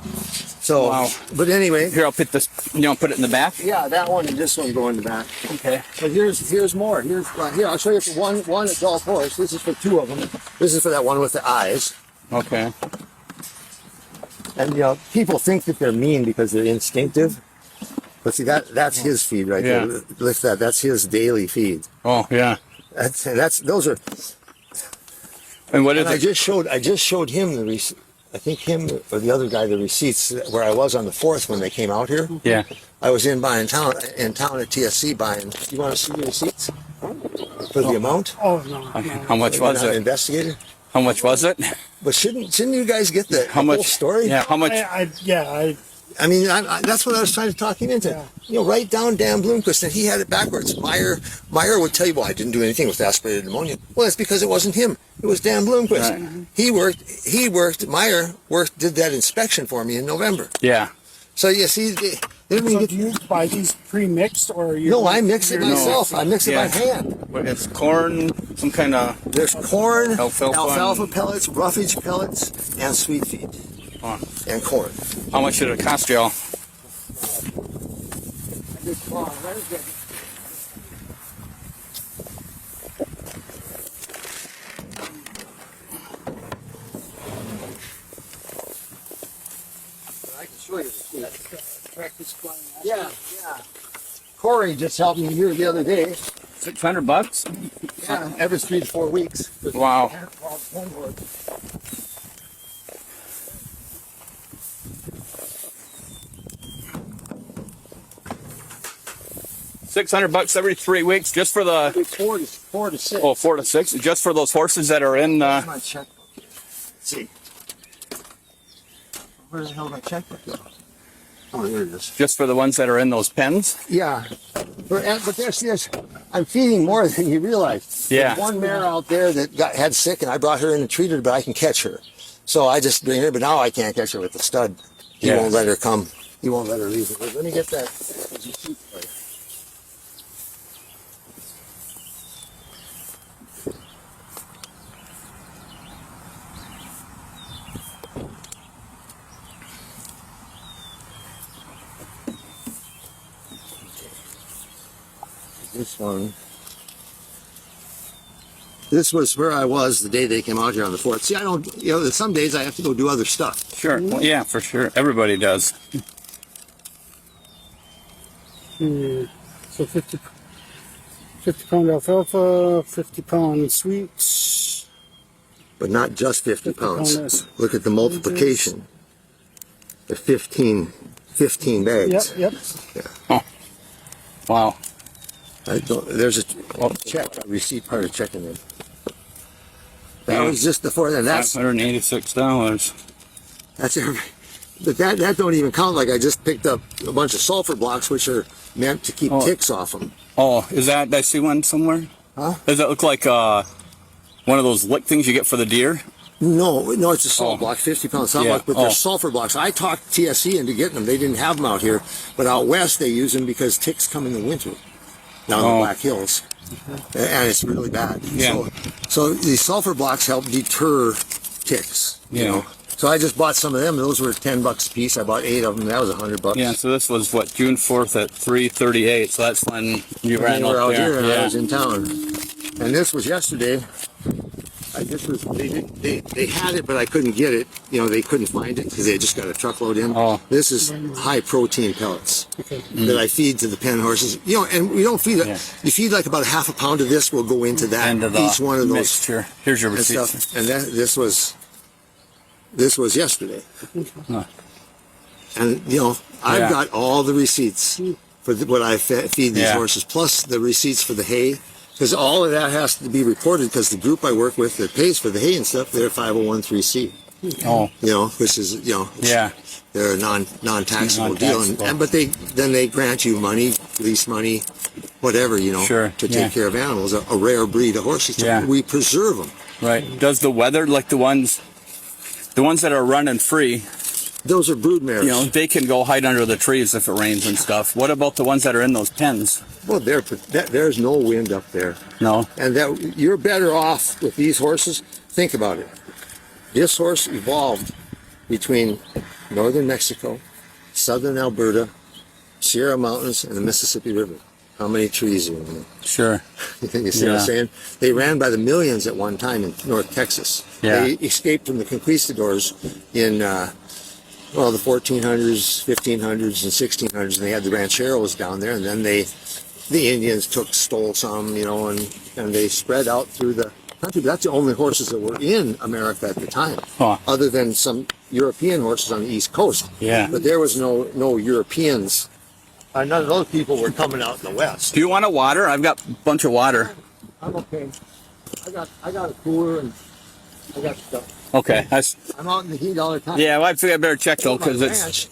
So, Wow. but anyway. Here, I'll put this, put it in the back? Yeah, that one and this one go in the back. Okay. But here's more. Here, I'll show you for one adult horse. This is for 2 of them. This is for that one with the eyes. Okay. And you know, people think that they're mean because they're instinctive. But see, that's his feed right there. Lift that. That's his daily feed. Oh, yeah. Those are. And what is And it? I just showed him the receipt. I think him or the other guy the receipts where I was on the 4th when they came out here. Yeah. I was in town at TSC buying. You want to see the receipts for the amount? Oh, no. How much was You're not an it? investigator. How much was it? But shouldn't you guys get the whole story? Yeah. How much? I mean, that's what I was trying to talk him into. Yeah. You know, write down Dan Bloomquist, and he had it backwards. Meyer would tell you, well, I didn't do anything with aspirated pneumonia. Well, it's because it wasn't him. It was Dan Bloomquist. Right. Meyer did that inspection for me in November. Yeah. So you see, So do you buy these pre-mixed, or you? No, I mix it myself. I mix it by Yeah. hand. What, it's corn, some kind of. There's corn, Alfalfa alfalfa pellets, roughage pellets, and sweet feed, and corn. How much did it cost you all? I can show you the Yeah. Corey just helped me here the other day. $600? Yeah, every 3 to 4 weeks. Wow. $600 every 3 weeks just for the. 4 to 6. Oh, 4 to 6, just for those horses that are in. My checkbook. Let's see. Where the hell did my checkbook go? Oh, there it is. Just for the ones that are in those pens? Yeah. But there's, I'm feeding more than you realize. Yeah. There's one mare out there that had sick, and I brought her in and treated her, but I can catch her. So I just bring her, but now I can't catch her with the stud. He won't let her come. He won't let her leave. Let me get that. This one. This was where I was the day they came out here on the 4th. See, I don't, some days I have to go do other stuff. Sure. Well, yeah, for sure. Everybody does. So 50 pound alfalfa, 50 pound sweets. But not just 50 pounds. pounds. Look at the multiplication. The 15 bags. Yep. Yeah. Oh. Wow. There's a check, a receipt part of checking in. That was just before then. That's $586. That's every, but that don't even count. Like I just picked up a bunch of sulfur blocks, which are meant to keep ticks off them. Oh, is that? Did I see one somewhere? Huh? Does that look like one of those lick things you get for the deer? No, it's a salt block, 50 pound salt block, but they're sulfur blocks. I talked TSC into getting them. They didn't have them out here, but out west they use them because ticks come in the winter down the Black Hills, and it's really bad. Yeah. So these sulfur blocks help deter ticks. You know. So I just bought some of them. Those were $10 a piece. I bought 8 of them. That was $100. Yeah. So this was what, June 4th at 3:38. So that's when you ran out there. here, and I was in town. And this was yesterday. They had it, but I couldn't get it. They couldn't find it because they just got a truckload in. This is high protein pellets that I feed to the pen horses. And we don't feed it. You feed like about half a pound of this will go into that. Each one of those. Mixture. Here's your receipt. And this was yesterday. And I've got all the receipts for what I feed these horses, plus the receipts for the hay. Because all of that has to be reported because the group I work with that pays for the hay and stuff, they're 501(c)(3). Which is, they're a non-taxable deal. But they grant you money, lease money, whatever, to take care of animals, a rare breed of horses. We preserve them. Right. Does the weather, like the ones that are running free, those are brood mares. They can go hide under the trees if it rains and stuff. What about the ones that are in those pens? Well, there's no wind up there. No. And you're better off with these horses. Think about it. This horse evolved between northern Mexico, southern Alberta, Sierra Mountains, and the Mississippi River. How many trees are in there? Sure. You see what I'm saying? They ran by the millions at one time in North Texas. They escaped from the conquistadors in the 1400s, 1500s, and 1600s, and they had the rancheros down there, and then the Indians stole some, and they spread out through the country. But that's the only horses that were in America at the time, other than some European horses on the East Coast. Yeah. But there was no Europeans. None of those people were coming out in the West. Do you want a water? I've got a bunch of water. I'm okay. I got a cooler and I got stuff. Okay. I'm out in the heat all the time. Yeah, well, I figure I better check though because it's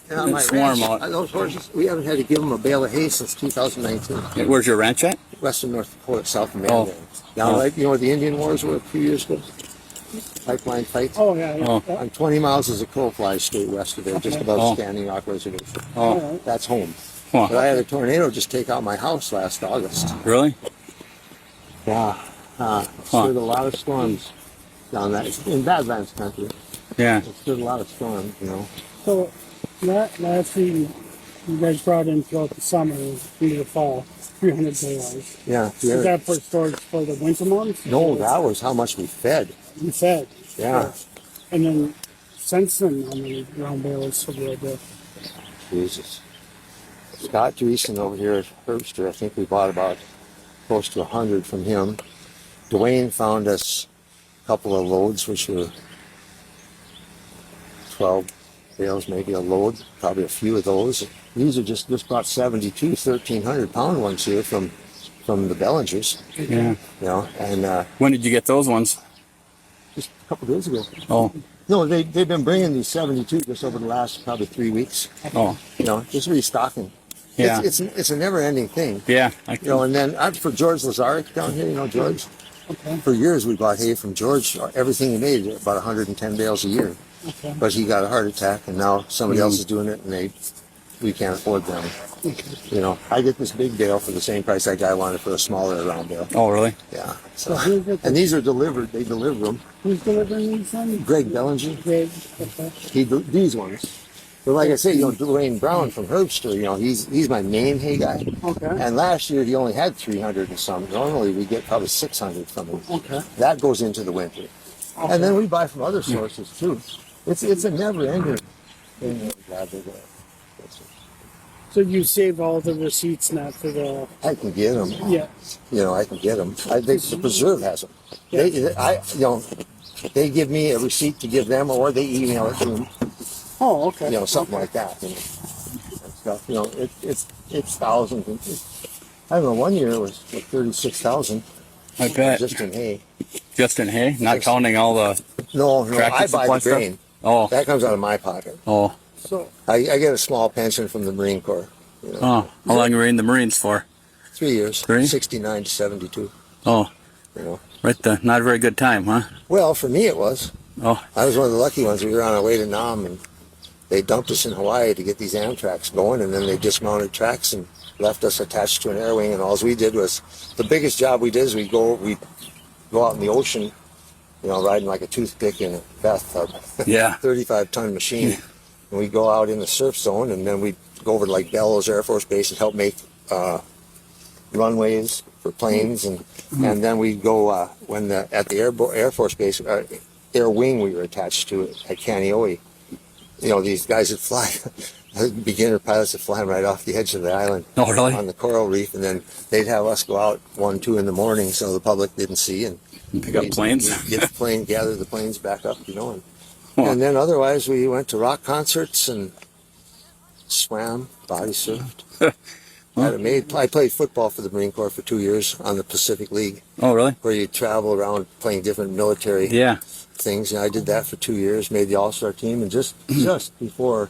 warm out. Those horses, we haven't had to give them a bale of hay since 2019. Where's your ranch at? Western North Dakota, south of Mandan. Down right, where the Indian Wars were a few years ago? Pipeline fights. Oh, yeah. I'm 20 miles as a crow flies straight west of there, just above Standing Rock Reservation. That's home. But I had a tornado just take out my house last August. Really? Yeah. Stood a lot of storms down that in Badlands country. Yeah. It stood a lot of storms, So last year you guys brought in throughout the summer into the fall 300 bales. Yeah. Is that for storage for the winter months? No, that was how much we fed. You fed. Yeah. And then since then, how many ground bales have we had? Jesus. Scott Dreesen over here at Herbster, I think we bought about close to 100 from him. Dwayne found us a couple of loads, which were 12 bales, maybe a load, probably a few of those. These are just bought 72 1,300 pound ones here from the Bellingers. Yeah. And when did you get those ones? just a couple days ago. Oh. No, they've been bringing these 72 just over the last probably 3 weeks. Oh, You know, just restocking. yeah. It's a never-ending thing. Yeah. You know, and then for George Lazaric down here, you know, George. Okay. For years we bought hay from George. Everything he made, about 110 bales a year. Okay. But he got a heart attack, and now somebody else is doing it, and we can't afford them. You know, I get this big bale for the same price that guy wanted for a smaller round bale. Oh, really? Yeah. So who's it- And these are delivered. They deliver them. who's delivering these then? Greg Bellinger. Greg. Okay. These ones. But like I say, you know, Dwayne Brown from Herbster, you know, he's my main hay guy. Okay. And last year he only had 300 and some. Normally we get probably 600 from him. Okay. That goes into the winter. Okay. And then we buy from other sources too. It's a never-ending thing. That we're glad to get. So you save all the receipts now for the. I can get them. Yeah. You know, I can get them. The preserve has them. Yeah. They give me a receipt to give them, or they email it to them. Oh, okay. You know, something like that. You know, and stuff. You know, it's thousands. I don't know. One year it was like 36,000. I bet. Just in hay. Just in hay, not counting all the. No, tractor I supply buy the stuff? grain. Oh. That comes out of my pocket. Oh. So I get a small pension from the Marine Corps. You know, Oh. How long were you in the Marines for? 3 years. 3? 69 to 72. Oh. You know. Right there. Not a very good time, huh? Well, for me it was. Oh. I was one of the lucky ones. We were on our way to Nam, and they dumped us in Hawaii to get these Amtraks going, and then they dismounted tracks and left us attached to an air wing, and all we did was, the biggest job we did is we'd go out in the ocean, you know, riding like a toothpick in a bathtub. Yeah. 35-ton machine. And we'd go out in the surf zone, and then we'd go over to like Bellows Air Force Base and help make runways for planes, and then we'd go at the Air Force Base, Air Wing we were attached to at Kaneohe. You know, these guys that fly, beginner pilots that fly right off the edge of the island. Oh, really? On the coral reef, and then they'd have us go out 1, 2 in the morning so the public didn't see, and Pick up planes? Get the plane, gather the planes back up, you know. Huh. And then otherwise we went to rock concerts and swam, body surfed. I played football for the Marine Corps for 2 years on the Pacific League, Oh, really? where you travel around playing different military Yeah. things. And I did that for 2 years, made the All-Star team, and just before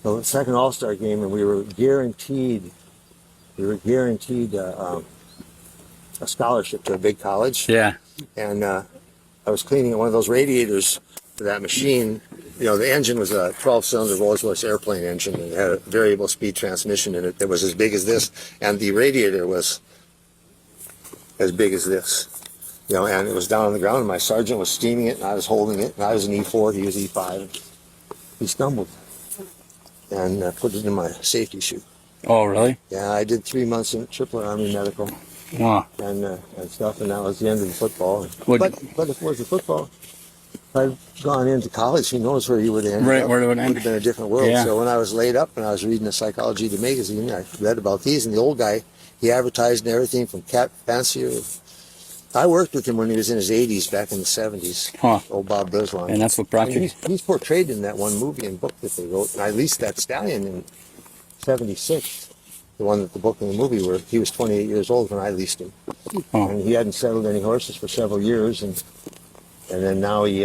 the second All-Star game, and we were guaranteed a scholarship to a big college. Yeah. And I was cleaning one of those radiators for that machine. You know, the engine was a 12-cylinder Rolls-Royce airplane engine, and it had a variable speed transmission in it that was as big as this, and the radiator was as big as this. You know, and it was down on the ground, and my sergeant was steaming it, and I was holding it, and I was an E4, he was E5. He stumbled and put it in my safety chute. Oh, really? Yeah, I did 3 months in Tripler Army Medical. Wow. And stuff, and that was the end of the football. Would- But if it was the football, if I'd gone into college, who knows where you would end Right, up. where it would It end. would have been a different world. Yeah. So when I was laid up and I was reading the Psychology of the magazine, I read about these, and the old guy, he advertised and everything from cat fancier. I worked with him when he was in his 80s, back in the 70s. Huh. Old Bob Brislan. And that's what brought you. He's portrayed in that one movie and book that they wrote, and I leased that stallion in 76. The one that the book and the movie were. He was 28 years old when I leased him, Oh. and he hadn't settled any horses for several years, and then now he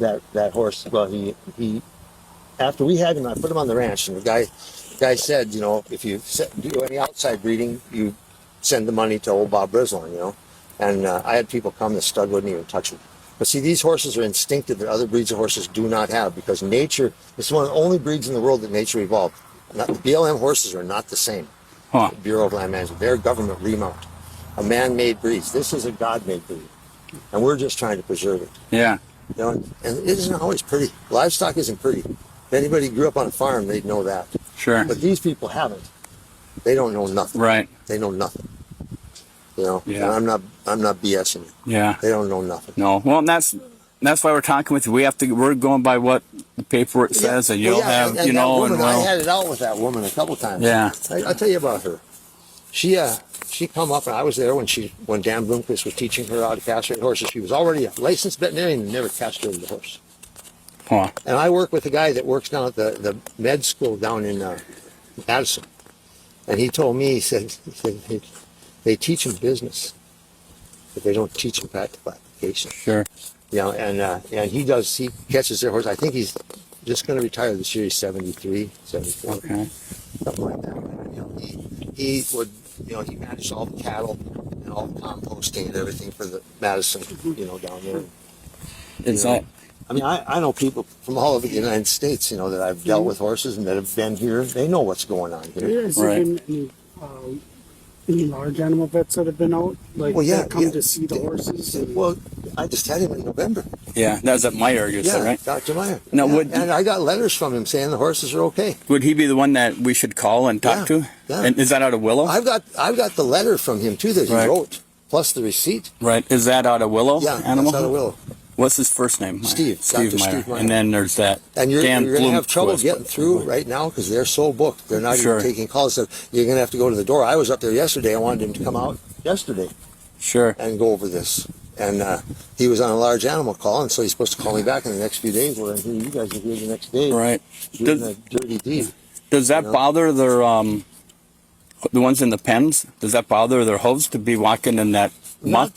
that horse. Well, he after we had him, I put him on the ranch, and the guy said, you know, if you do any outside breeding, you send the money to old Bob Brislan, you know. And I had people come, the stud wouldn't even touch him. But see, these horses are instinctive that other breeds of horses do not have, because nature, it's one of the only breeds in the world that nature evolved. The BLM horses are not the same. Huh. Bureau of Land Management, they're government remount. A man-made breed. This is a God-made breed. And we're just trying to preserve it. Yeah. You know, and it isn't always pretty. Livestock isn't pretty. If anybody grew up on a farm, they'd know that. Sure. But these people haven't. They don't know nothing. Right. They know nothing. You know, Yeah. and I'm not BSing you. Yeah. They don't know nothing. No. Well, and that's why we're talking with you. We're going by what the paperwork says, and you'll have, and you that know, woman, and I well, had it out with that woman a couple times. Yeah. I'll tell you about her. She come up, and I was there when Dan Bloomquist was teaching her how to castrate horses. She was already a licensed veterinarian and never castrated a horse. huh. And I work with a guy that works down at the med school down in Madison. And he told me, he said they teach them business, but they don't teach them practical application. Sure. You know, and he catches their horse. I think he's just going to retire this year. He's 73, 74, Okay. something like that. And, you know, he would, you know, he managed all the cattle and all the composting and everything for the Madison, you know, down there. Is You know, that I mean, I know people from all over the United States, you know, that I've dealt with horses and that have been here. They know what's going on here. Has there been any large animal vets that have been out? Like, Well, yeah, that come yeah. to see the horses? And, Well, I just had him in November. Yeah, that was at Meyer, you said, Yeah, right? Dr. Meyer. Now, Yeah, would and I got letters from him saying the horses are okay. would he be the one that we should call and talk to? Yeah. And is that out of Willow? I've got the letter from him too that he Right. wrote, plus the receipt. Right. Is that out of Willow? Yeah, Animal? that's out of Willow. What's his first name? Steve. Steve Dr. Meyer. Steve Meyer. And then there's that And you're Dan going to have trouble Bloomquist. getting through right now because they're so booked. They're not Sure. even taking calls. So you're going to have to go to the door. I was up there yesterday. I wanted him to come out yesterday Sure. and go over this. And he was on a large animal call, and so he's supposed to call me back in the next few days. Well, then you guys are here the next day. Right. Doing Does, a dirty deed. does that you know? bother their the ones in the pens? Does that bother their hooves to be walking in that muck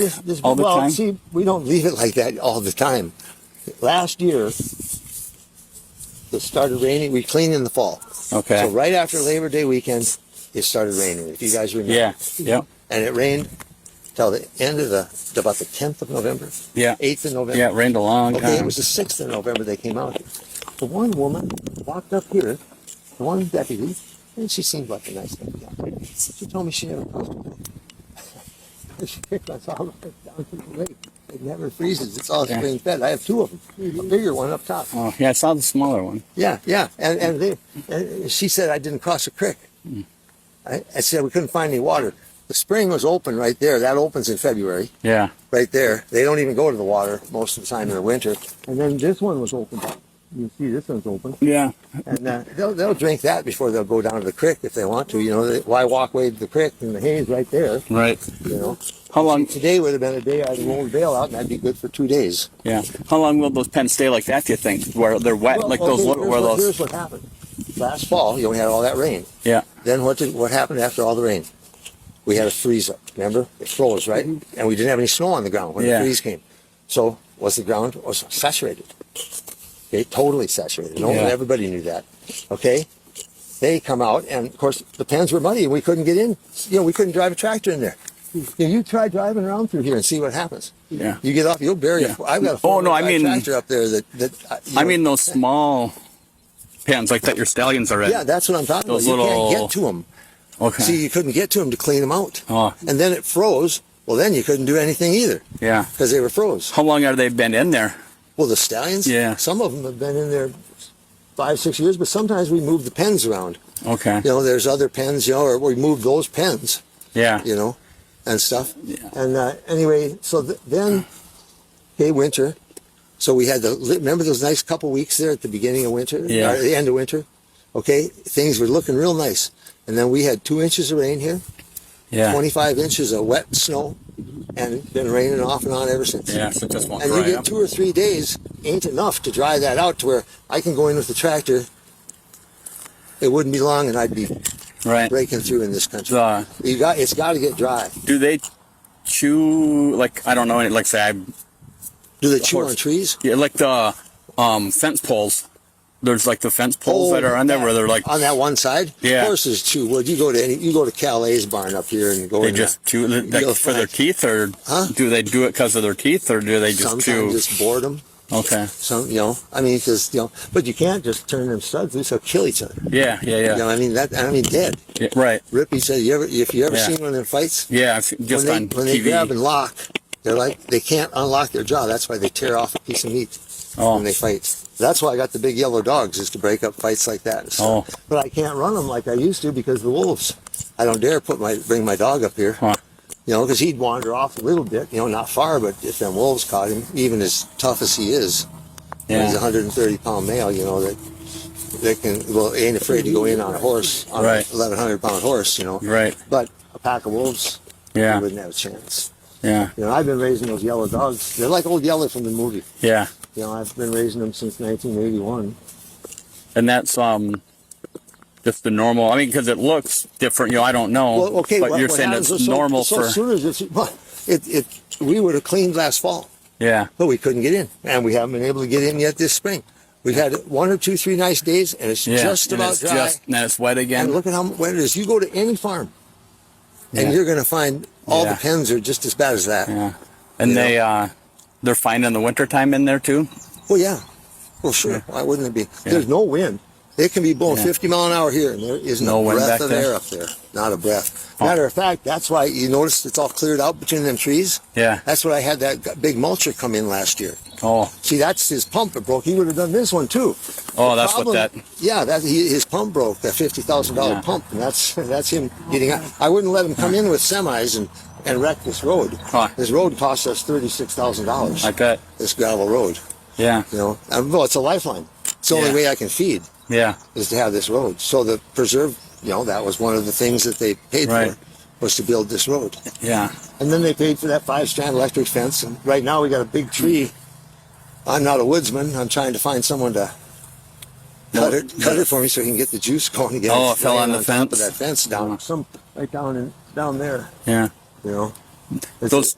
all the well, time? see, we don't leave it like that all the time. Last year, it started raining. We cleaned in the fall. Okay. So right after Labor Day weekend, it started raining. If you guys remember. Yeah. Yeah. And it rained till the end of about the 10th of November. Yeah. 8th of November. Yeah. It rained a long Okay, it time. was the 6th of November they came out. The one woman walked up here, the one deputy, and she seemed like a nice lady. She told me she never crossed the lake. She picked us all the way down to the lake. It never freezes. It's all spring fed. I have two of them. A bigger one up top. Oh, yeah. I saw the smaller one. Yeah, yeah. And she said I didn't cross a creek. I said we couldn't find any water. The spring was open right there. That opens in February. Yeah. Right there. They don't even go to the water most of the time in the winter. And then this one was opened up. You see this one's open. Yeah. And they'll drink that before they'll go down to the creek if they want to. You know, why walk way to the creek and the hay's right there. Right. You know. How long? Today would have been a day I'd roll the bale out and that'd be good for 2 days. Yeah. How long will those pens stay like that? Do you think, where they're wet, Well, like okay, those? Where those? Here's what happened. Last fall, you only had all that rain. Yeah. Then what happened after all the rain? We had a freeze up. Remember, it froze, right? And we didn't have any snow on the ground when Yeah. the freeze came. So the ground was saturated. Okay, totally saturated. No, Yeah. everybody knew that. Okay, they come out, and of course the pens were muddy, and we couldn't get in. You know, we couldn't drive a tractor in there. You try driving around through here and see what happens. Yeah. You get off, you'll bury Yeah. it. I've got a Oh, no, I 4x4 mean- tractor up there that you I know, mean those small pens like that your stallions are in. yeah, that's what I'm talking Those about. You little- can't get to them. Okay. See, you couldn't get to them to clean them out. Oh. And then it froze. Well, then you couldn't do anything either Yeah. because they were froze. How long have they been in there? Well, the stallions, Yeah. some of them have been in there 5-6 years, but sometimes we move the pens around. Okay. You know, there's other pens, you know, or we move those pens, Yeah. you know, and stuff. Yeah. And anyway, so then, okay, winter. So we had remember those nice couple weeks there at the beginning of winter? Yeah. Or the end of winter? Okay, things were looking real nice. And then we had 2 inches of rain here, Yeah. 25 inches of wet snow, and it's been raining off and on ever since. Yeah. So it just won't And you dry get up. 2 or 3 days ain't enough to dry that out to where I can go in with the tractor. It wouldn't be long and I'd be Right. breaking through in this country. The, It's got to get dry. do they chew like I don't know? Like say Do they chew horse. on trees? yeah, like the fence poles. There's like the fence poles that are on there where they're like on that one side. Yeah. Horses chew wood. You go to Calais barn up here and go they in just chew like you'll for their find- teeth, or Huh? do they do it because of their teeth, or do they just Sometimes chew? just boredom. Okay. Some, you know, I mean, because but you can't just turn them studs loose; they'll kill each other. Yeah. Yeah. You Yeah. know, I mean dead. Yeah, right. Rippy said, if you ever Yeah. seen one of them fights, Yeah. I've seen- just on when they TV. grab and lock, they're like they can't unlock their jaw. That's why they tear off a piece of meat when they fight. That's why I got the big yellow dogs, is to break up fights like that. And stuff. Oh. But I can't run them like I used to because of the wolves. I don't dare bring my dog up here. Huh. You know, because he'd wander off a little bit. You know, not far, but if them wolves caught him, even as tough as he is, Yeah. he's a 130-pound male. You know ain't afraid to go in on a horse, on Right. a 1,100-pound horse. You know. Right. But a pack of wolves, Yeah. you wouldn't have a chance. Yeah. You know, I've been raising those yellow dogs. They're like Old Yeller from the movie. Yeah. You know, I've been raising them since 1981. And that's Just the normal. I mean, because it looks different. I don't know. Well, okay, but you're what saying happens it's is normal so for. as soon as we would have cleaned last fall, Yeah. but we couldn't get in, and we haven't been able to get in yet this spring. We've had 1 or 2, 3 nice days, and it's just and about it's dry. now it's wet again. And look at how wet it is. You go to any farm, and Yeah. you're going to find all Yeah. the pens are just as bad as that. Yeah. And they're fine in the wintertime in there too? Well, yeah. Well, sure. Yeah. Why wouldn't it be? There's no wind. It can be blowing Yeah. 50 mile an hour here, and there isn't No a wind breath back of there? air up there. Not a breath. Oh. Matter of fact, that's why you notice it's all cleared out between them trees. Yeah. That's what I had that big mulcher come in last year. Oh. See, that's his pump that broke. He would have done this one too. Oh, The that's problem- what that. Yeah, his pump broke, that $50,000 Yeah. pump, and that's him getting out. I wouldn't let him come in with semis and wreck this road. Huh. This road cost us $36,000. I bet. This gravel road. Yeah. Well, it's a lifeline. It's the only Yeah. way I can feed Yeah. is to have this road. So the preserve, that was one of the things that they paid Right. for, was to build this road. Yeah. And then they paid for that 5-strand electric fence. And right now we got a big tree. I'm not a woodsman. I'm trying to find someone to cut it for me so he can get the juice going again. Oh, it It's fell on laying the top of fence? that fence down, right down there. Yeah.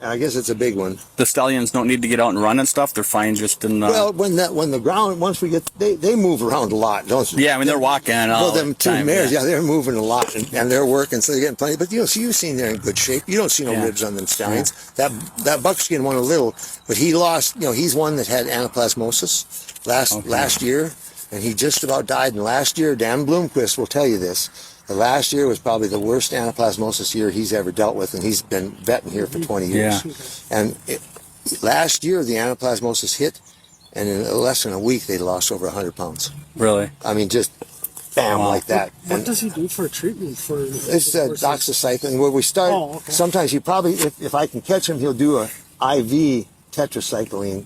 I guess it's a big one. The stallions don't need to get out and run and stuff. They're fine just in. Well, when the ground, once we get, they move around a lot, don't they? Yeah, I mean they're walking and all. Well, them the two time, mares, they're moving a lot, and they're working, so they're getting plenty. But you've seen they're in good shape. You don't see no Yeah. ribs on them stallions. That buckskin won a little, but he lost. He's one that had anaplasmosis last year, and he just about died. And last year, Dan Bloomquist will tell you this. The last year was probably the worst anaplasmosis year he's ever dealt with, and he's been vetting here for 20 years. Yeah. And last year, the anaplasmosis hit, and in less than a week, they lost over 100 pounds. Really? I mean, just bam, like that. What does he do for treatment for? It's doxycycline. Where we start, Oh, okay. sometimes he probably, if I can catch him, he'll do a IV tetracycline.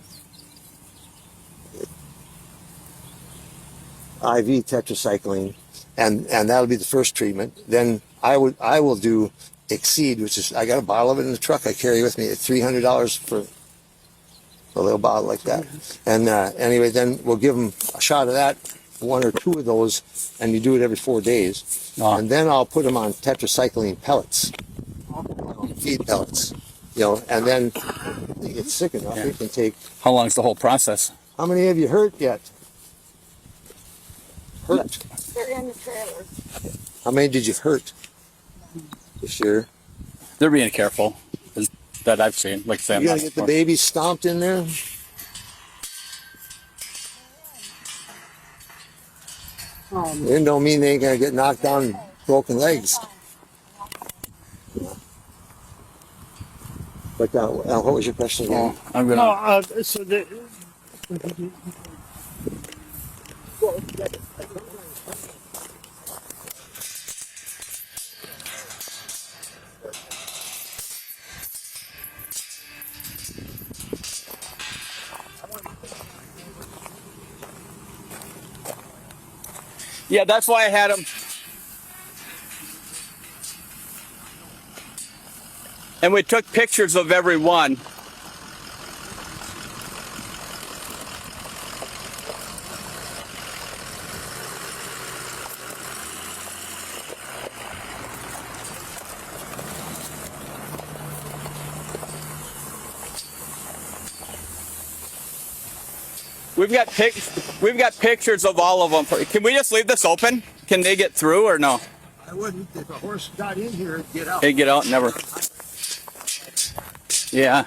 IV tetracycline, and that'll be the first treatment. Then I will do Exceed, which is, I got a bottle of it in the truck I carry with me at $300 for a little bottle like that. And anyway, then we'll give him a shot of that, 1 or 2 of those, and you do it every 4 days. And then I'll put him on tetracycline pellets, feed pellets, and then if he gets sick enough, he can take. How long's the whole process? How many have you hurt yet? Hurt? They're in the trailer. How many did you hurt this year? They're being careful, that I've seen. Like I say, I'm You not gotta get the babies stomped in there. It don't mean they ain't gonna get knocked down and broken legs. But what was your question again? I'm gonna. No, so the. Yeah, that's why I had them. And we took pictures of every one. We've got pictures of all of them. Can we just leave this open? Can they get through or no? I wouldn't. If a horse got in here, it'd get out. They get out, never. Yeah.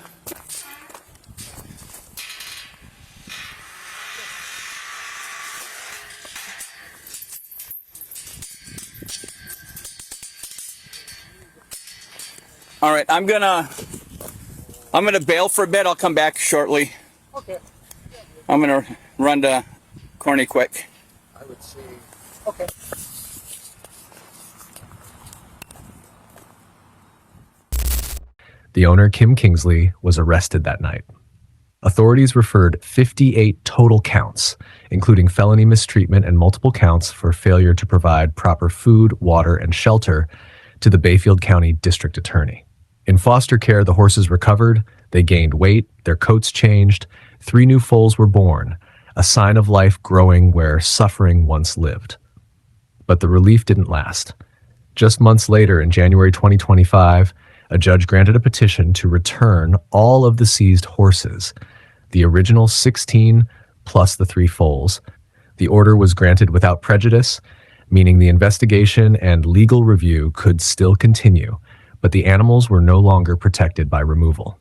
All right, I'm gonna bail for a bit. I'll come back shortly. Okay. I'm gonna run to Corny quick. I would say. Okay. The owner, Kim Kingsley, was arrested that night. Authorities referred 58 total counts, including felony mistreatment and multiple counts for failure to provide proper food, water, and shelter, to the Bayfield County District Attorney. In foster care, the horses recovered, they gained weight, their coats changed, 3 new foals were born, a sign of life growing where suffering once lived. But the relief didn't last. Just months later, in January 2025, a judge granted a petition to return all of the seized horses, the original 16 plus the 3 foals. The order was granted without prejudice, meaning the investigation and legal review could still continue, but the animals were no longer protected by removal.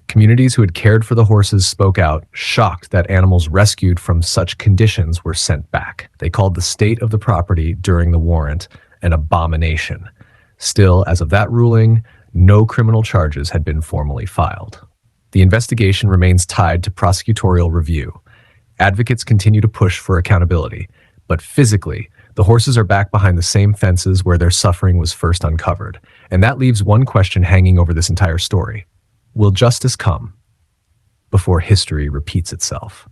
Communities who had cared for the horses spoke out, shocked that animals rescued from such conditions were sent back. They called the state of the property during the warrant an abomination. Still, as of that ruling, no criminal charges had been formally filed. The investigation remains tied to prosecutorial review. Advocates continue to push for accountability, but physically, the horses are back behind the same fences where their suffering was first uncovered. And that leaves one question hanging over this entire story. Will justice come before history repeats itself?